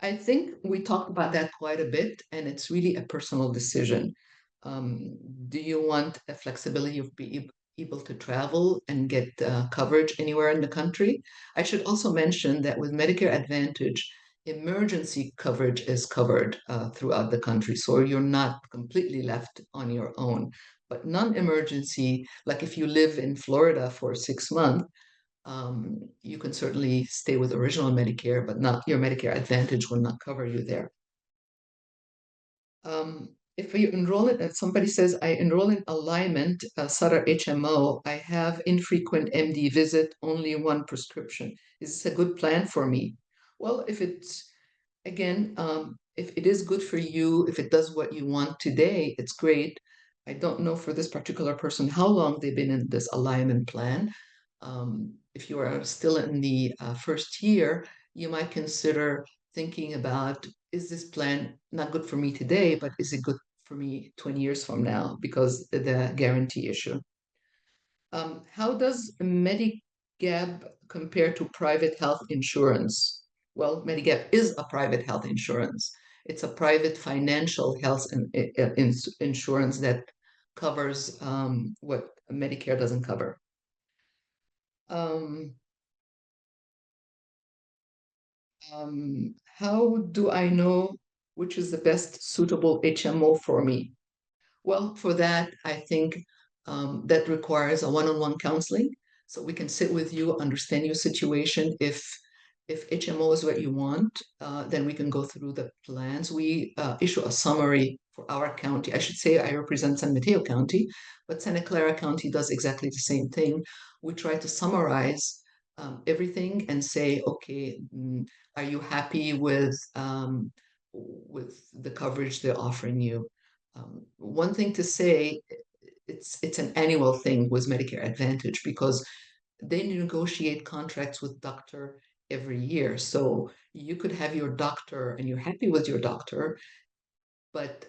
I think we talked about that quite a bit, and it's really a personal decision. Do you want a flexibility of being able to travel and get coverage anywhere in the country? I should also mention that with Medicare Advantage, emergency coverage is covered throughout the country, so you're not completely left on your own. But non-emergency, like if you live in Florida for 6 months, you can certainly stay with original Medicare, but not your Medicare Advantage will not cover you there. If you enroll it, if somebody says, I enroll in alignment, Sutter HMO, I have infrequent MD visit, only one prescription. Is this a good plan for me? Well, if it's, again, if it is good for you, if it does what you want today, it's great. I don't know for this particular person how long they've been in this alignment plan. If you are still in the first year, you might consider thinking about, is this plan not good for me today, but is it good for me 20 years from now? Because the guarantee issue. How does Medigap compare to private health insurance? Well, Medigap is a private health insurance. It's a private financial health insurance that covers what Medicare doesn't cover. How do I know which is the best suitable HMO for me? Well, for that, I think that requires a one-on-one counseling. So we can sit with you, understand your situation. If HMO is what you want, then we can go through the plans. We issue a summary for our county. I should say I represent San Mateo County, but Santa Clara County does exactly the same thing. We try to summarize everything and say, okay, are you happy with the coverage they're offering you? One thing to say, it's an annual thing with Medicare Advantage because they negotiate contracts with doctor every year. So you could have your doctor and you're happy with your doctor, but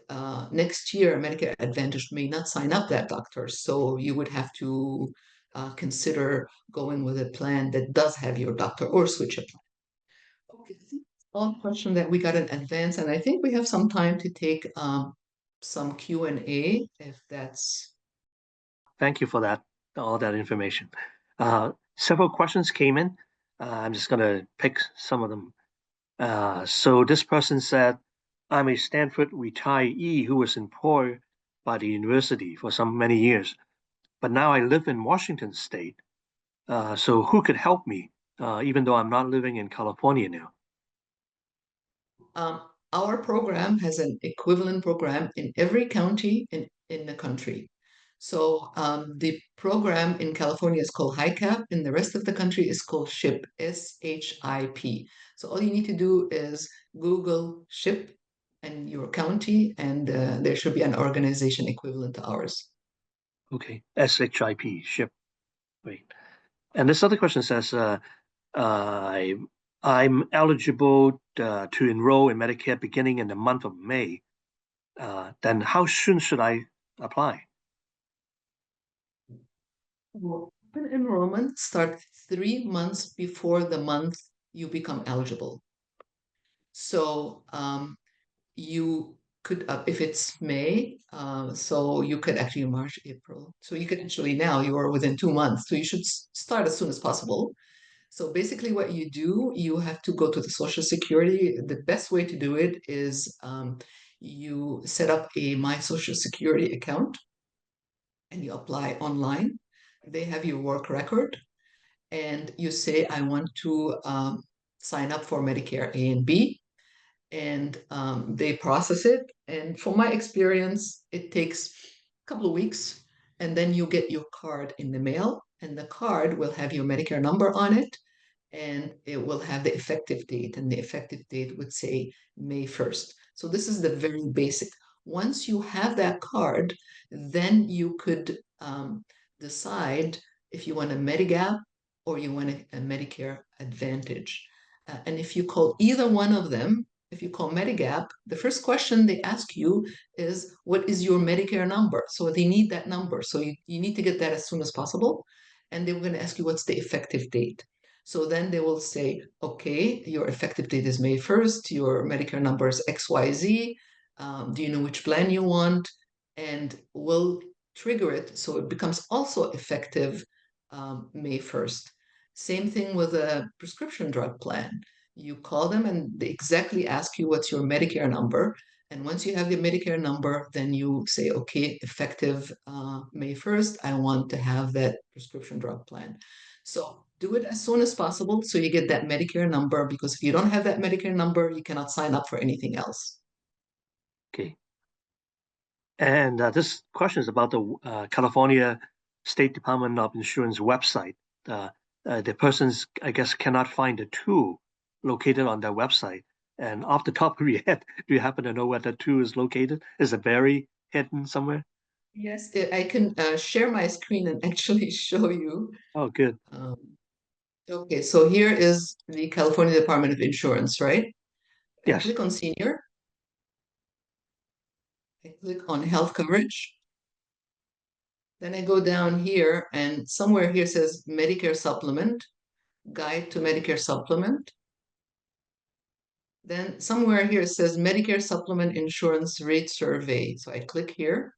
next year Medicare Advantage may not sign up that doctor. So you would have to consider going with a plan that does have your doctor or switch a plan. Okay, I think that's all question that we got in advance, and I think we have some time to take some Q&A if that's. Thank you for that, all that information. Several questions came in. I'm just going to pick some of them. So this person said, I'm a Stanford retiree who was employed by the university for some many years, but now I live in Washington State. So who could help me, even though I'm not living in California now? Our program has an equivalent program in every county in the country. So the program in California is called HICAP, and the rest of the country is called SHIP, S-H-I-P. So all you need to do is Google SHIP and your county, and there should be an organization equivalent to ours. Okay, SHIP, SHIP. Great. And this other question says, I'm eligible to enroll in Medicare beginning in the month of May. Then how soon should I apply? Open enrollment starts 3 months before the month you become eligible. So you could, if it's May, so you could actually March, April. So you could actually now you are within 2 months. So you should start as soon as possible. So basically what you do, you have to go to the Social Security. The best way to do it is you set up a My Social Security account and you apply online. They have your work record and you say, I want to sign up for Medicare A and B, and they process it. And from my experience, it takes a couple of weeks, and then you get your card in the mail, and the card will have your Medicare number on it, and it will have the effective date, and the effective date would say May 1st. So this is the very basic. Once you have that card, then you could decide if you want a Medigap or you want a Medicare Advantage. And if you call either one of them, if you call Medigap, the first question they ask you is, what is your Medicare number? So they need that number. So you need to get that as soon as possible. And they're going to ask you, what's the effective date? So then they will say, okay, your effective date is May 1st, your Medicare number is XYZ. Do you know which plan you want? and will trigger it so it becomes also effective May 1st. Same thing with a prescription drug plan. You call them and they exactly ask you what's your Medicare number. And once you have the Medicare number, then you say, okay, effective May 1st, I want to have that prescription drug plan. So do it as soon as possible so you get that Medicare number, because if you don't have that Medicare number, you cannot sign up for anything else. Okay. And this question is about the California State Department of Insurance website. The persons, I guess, cannot find the tool located on their website. And off the top of your head, do you happen to know where the tool is located? Is it very hidden somewhere? Yes, I can share my screen and actually show you. Oh, good. Um, okay, so here is the California Department of Insurance, right? I Yes. click on senior, I click on health coverage. Then I go down here and somewhere here says Medicare supplement, guide to Medicare supplement. Then somewhere here it says Medicare supplement insurance rate survey. So I click here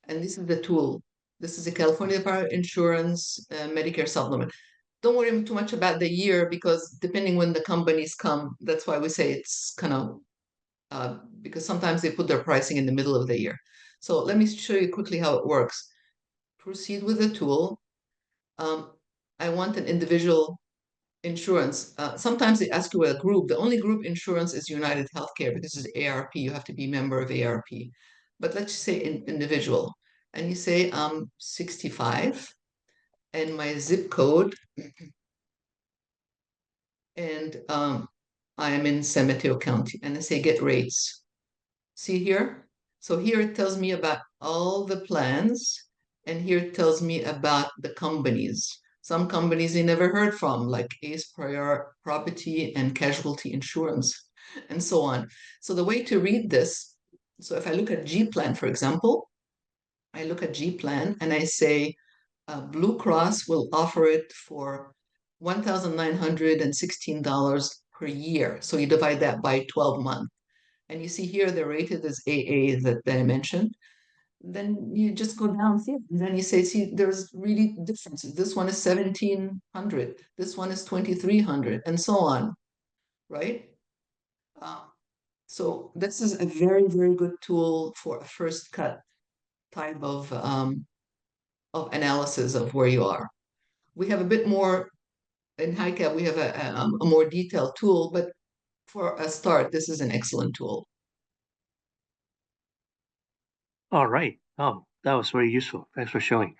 and this is the tool. This is the California Department of Insurance Medicare supplement. Don't worry too much about the year because depending when the companies come, that's why we say it's kind of because sometimes they put their pricing in the middle of the year. So let me show you quickly how it works. Proceed with the tool. I want an individual insurance. Sometimes they ask you a group. The only group insurance is United Healthcare because it's ARP. You have to be a member of ARP. But let's say individual. And you say I'm 65 and my zip code, and I am in San Mateo County. And I say get rates. See here? So here it tells me about all the plans, and here it tells me about the companies. Some companies you never heard from, like Ace Prior Property and Casualty Insurance, and so on. So the way to read this, so if I look at G Plan, for example, I look at G Plan and I say Blue Cross will offer it for $1,916 per year. So you divide that by 12 months. And you see here they're rated as AA that I mentioned. Then you just go down here. And then you say, see, there's really differences. This one is 1,700. This one is 2,300, and so on, right? Uh, so this is a very, very good tool for a first cut type of analysis of where you are. We have a bit more in HICAP. We have a more detailed tool, but for a start, this is an excellent tool. All right. Oh, that was very useful. Thanks for showing.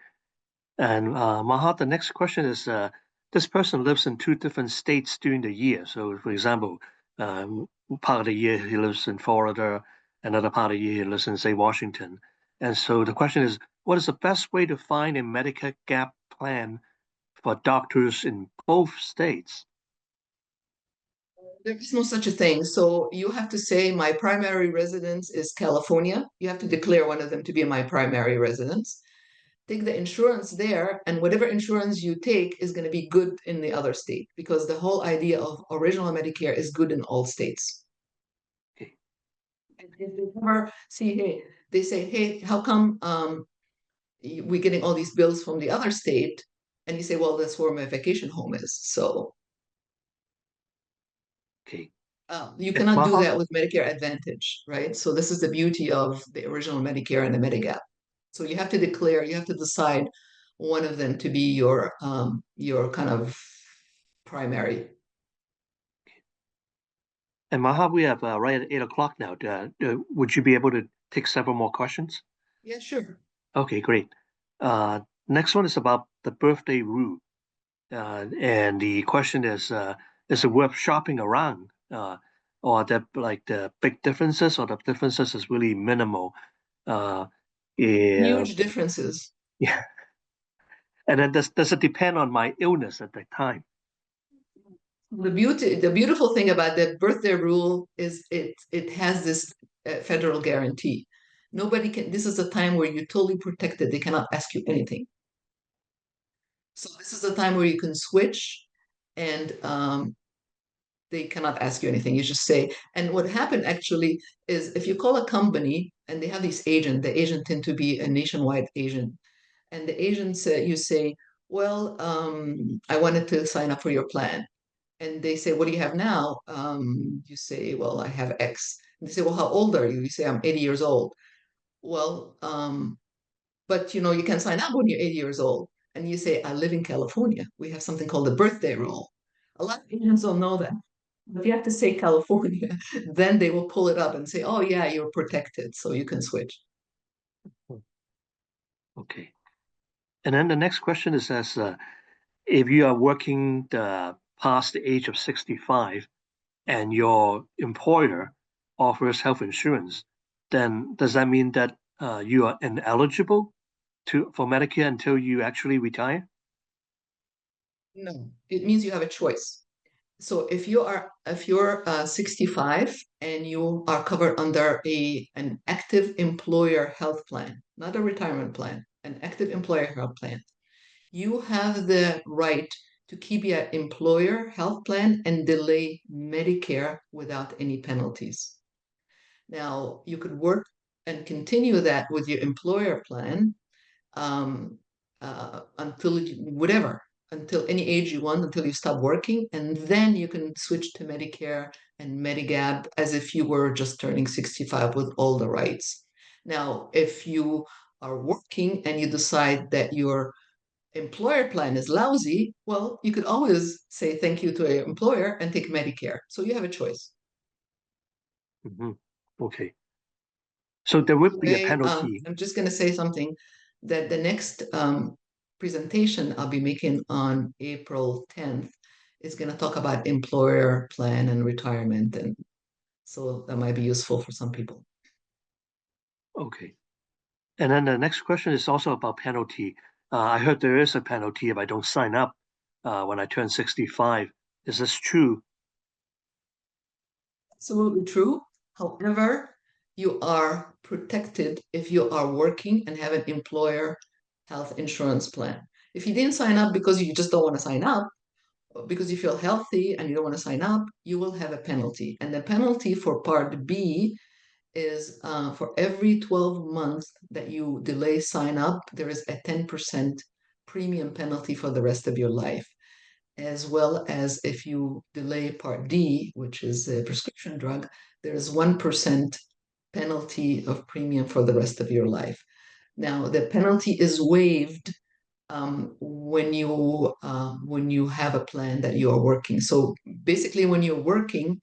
And Maha, the next question is, this person lives in two different states during the year. So, for example, part of the year he lives in Florida, another part of the year he lives in, say, Washington. And so the question is, what is the best way to find a Medicare gap plan for doctors in both states? There is no such a thing. So you have to say my primary residence is California. You have to declare one of them to be my primary residence. Take the insurance there, and whatever insurance you take is going to be good in the other state because the whole idea of original Medicare is good in all states. Okay. And if they ever see, hey, they say, hey, how come we're getting all these bills from the other state? And you say, well, that's where my vacation home is. So Okay. you cannot do Maha, that with Medicare Advantage, right? So this is the beauty of the original Medicare and the Medigap. So you have to declare, you have to decide one of them to be your kind of primary. and Maha, we have right at 8 o'clock now. Would you be able to take several more questions? Yeah, sure. Okay, great. Next one is about the birthday rule. And the question is it worth shopping around? Or are there like the big differences, or the differences is really minimal? Uh, yeah, Huge differences. yeah. And then does it depend on my illness at the time? The beautiful thing about the birthday rule is it has this federal guarantee. Nobody can. This is a time where you're totally protected. They cannot ask you anything. So this is a time where you can switch, and they cannot ask you anything. You just say. And what happened actually is, if you call a company and they have this agent. The agent tend to be a nationwide agent. And the agent said, you say, well, I wanted to sign up for your plan. And they say, what do you have now? You say, well, I have X. And they say, well, how old are you? You say, I'm 80 years old. Well, but you can sign up when you're 80 years old. And you say, I live in California. We have something called the birthday rule. A lot of agents don't know that. But you have to say California, then they will pull it up and say, oh, yeah, you're protected, so you can switch. Okay. And then the next question is as if you are working past the age of 65 and your employer offers health insurance, then does that mean that you are ineligible for Medicare until you actually retire? No, it means you have a choice. So if you're 65 and you are covered under an active employer health plan, not a retirement plan, an active employer health plan, you have the right to keep your employer health plan and delay Medicare without any penalties. Now, you could work and continue that with your employer plan um, until any age you want, until you stop working, and then you can switch to Medicare and Medigap as if you were just turning 65 with all the rights. Now, if you are working and you decide that your employer plan is lousy, well, you could always say thank you to your employer and take Medicare. So you have a choice. Mhm. Okay. So there would be a Way, penalty. I'm just going to say something that the next presentation I'll be making on April 10th is going to talk about employer plan and retirement. And so that might be useful for some people. Okay. And then the next question is also about penalty. I heard there is a penalty if I don't sign up when I turn 65. Is this true? Absolutely true. However, you are protected if you are working and have an employer health insurance plan. If you didn't sign up because you just don't want to sign up, because you feel healthy and you don't want to sign up, you will have a penalty. And the penalty for Part B is for every 12 months that you delay sign up, there is a 10% premium penalty for the rest of your life, as well as if you delay Part D, which is a prescription drug, there is 1% penalty of premium for the rest of your life. Now, the penalty is waived when you have a plan that you are working. So basically, when you're working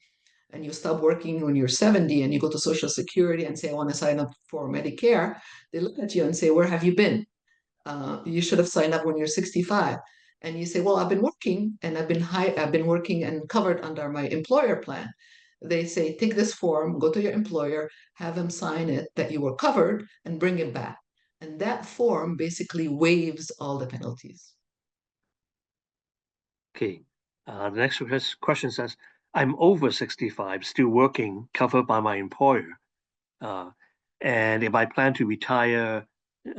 and you stop working when you're 70 and you go to Social Security and say, I want to sign up for Medicare, they look at you and say, where have you been? You should have signed up when you're 65. And you say, well, I've been working and I've been working and covered under my employer plan. They say, take this form, go to your employer, have them sign it that you were covered and bring it back. And that form basically waives all the penalties. Okay. The next question says, I'm over 65, still working, covered by my employer. Uh, and if I plan to retire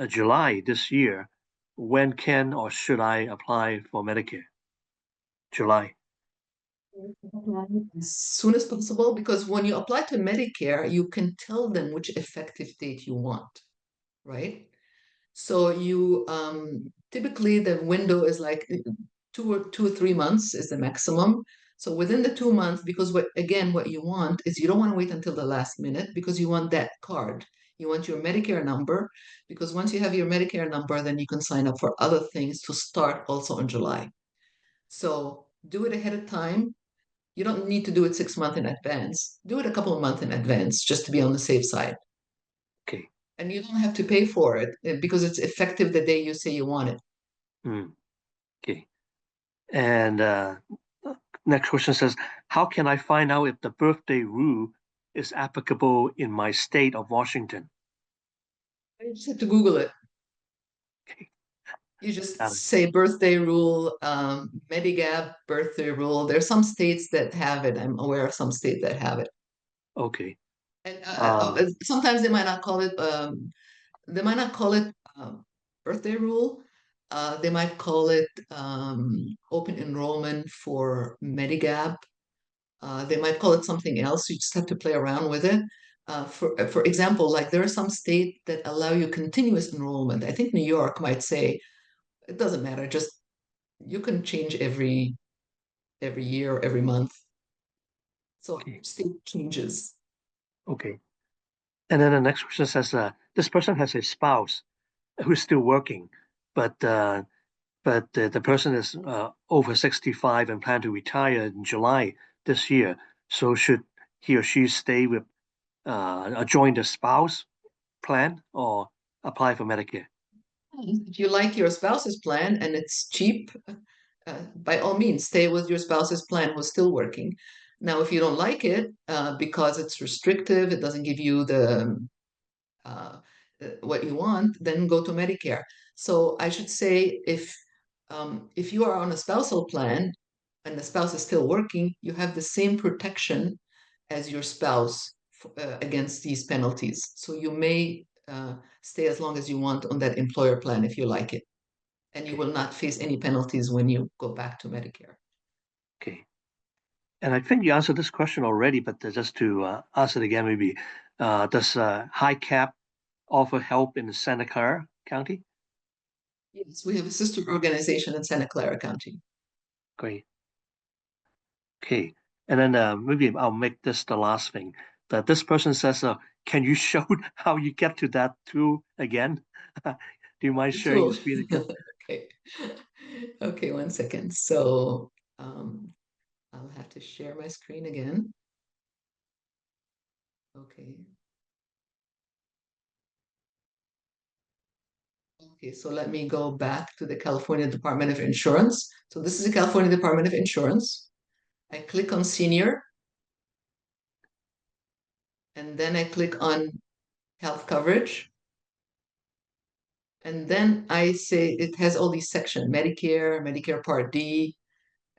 July this year, when can or should I apply for Medicare? July. As soon as possible, because when you apply to Medicare, you can tell them which effective date you want, right? So you typically the window is like 2 or 3 months is the maximum. So within the 2 months, because what you want is you don't want to wait until the last minute because you want that card. You want your Medicare number because once you have your Medicare number, then you can sign up for other things to start also in July. So do it ahead of time. You don't need to do it 6 months in advance. Do it a couple of months in advance just to be on the safe side. Okay. And you don't have to pay for it because it's effective the day you say you want it. Mm, okay. And next question says, how can I find out if the birthday rule is applicable in my state of Washington? You just have to Google it. Okay. You just Got it. say birthday rule, Medigap birthday rule. There's some states that have it. I'm aware of some states that have it. Okay. And Uh, sometimes they might not call it. They might not call it birthday rule. They might call it open enrollment for Medigap. They might call it something else. You just have to play around with it. For example, like there are some states that allow you continuous enrollment. I think New York might say it doesn't matter, just you can change every year, every month. So Okay. state changes. Okay. And then the next question says, this person has a spouse who's still working, but the person is over 65 and plan to retire in July this year. So should he or she stay with join the spouse plan or apply for Medicare? If you like your spouse's plan and it's cheap, by all means, stay with your spouse's plan who's still working. Now, if you don't like it because it's restrictive, it doesn't give you the what you want, then go to Medicare. So I should say if you are on a spousal plan and the spouse is still working, you have the same protection as your spouse against these penalties. So you may stay as long as you want on that employer plan if you like it, and you Okay. will not face any penalties when you go back to Medicare. Okay. And I think you answered this question already, but just to ask it again, maybe, does HICAP offer help in Santa Clara County? Yes, we have a sister organization in Santa Clara County. Great. Okay. And then maybe I'll make this the last thing. That this person says, can you show how you get to that tool again? Do you mind sharing the So, screen again? okay. Okay, one second. So, I'll have to share my screen again. Okay. Okay, so let me go back to the California Department of Insurance. So this is the California Department of Insurance. I click on senior, and then I click on health coverage. And then I say it has all these sections, Medicare, Medicare Part D,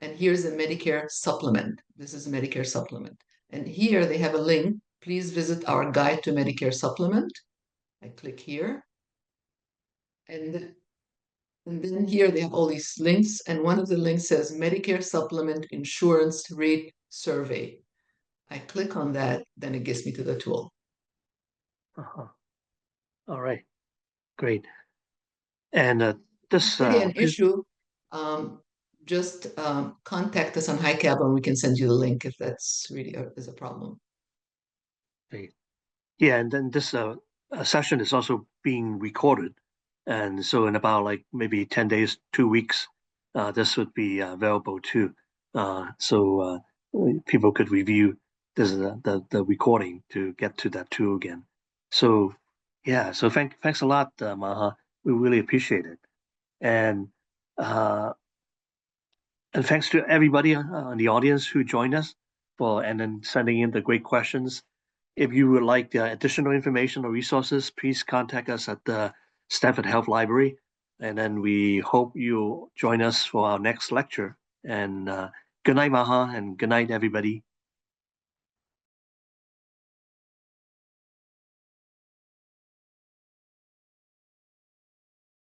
and here's the Medicare supplement. This is Medicare supplement. And here they have a link. Please visit our guide to Medicare supplement. I click here. And then here they have all these links. And one of the links says Medicare supplement insurance rate survey. I click on that, then it gets me to the tool. Uh-huh. All right. Great. And this Really an issue, just contact us on HICAP and we can send you the link if that's really is a problem. great. Yeah, and then this session is also being recorded, and so in about like maybe 10 days, 2 weeks, this would be available too. So people could review this the recording to get to that tool again. So yeah, so thanks a lot, Maha. We really appreciate it, and uh, and thanks to everybody in the audience who joined us for and then sending in the great questions. If you would like additional information or resources, please contact us at the Stanford Health Library. And then we hope you'll join us for our next lecture. And good night, Maha, and good night, everybody.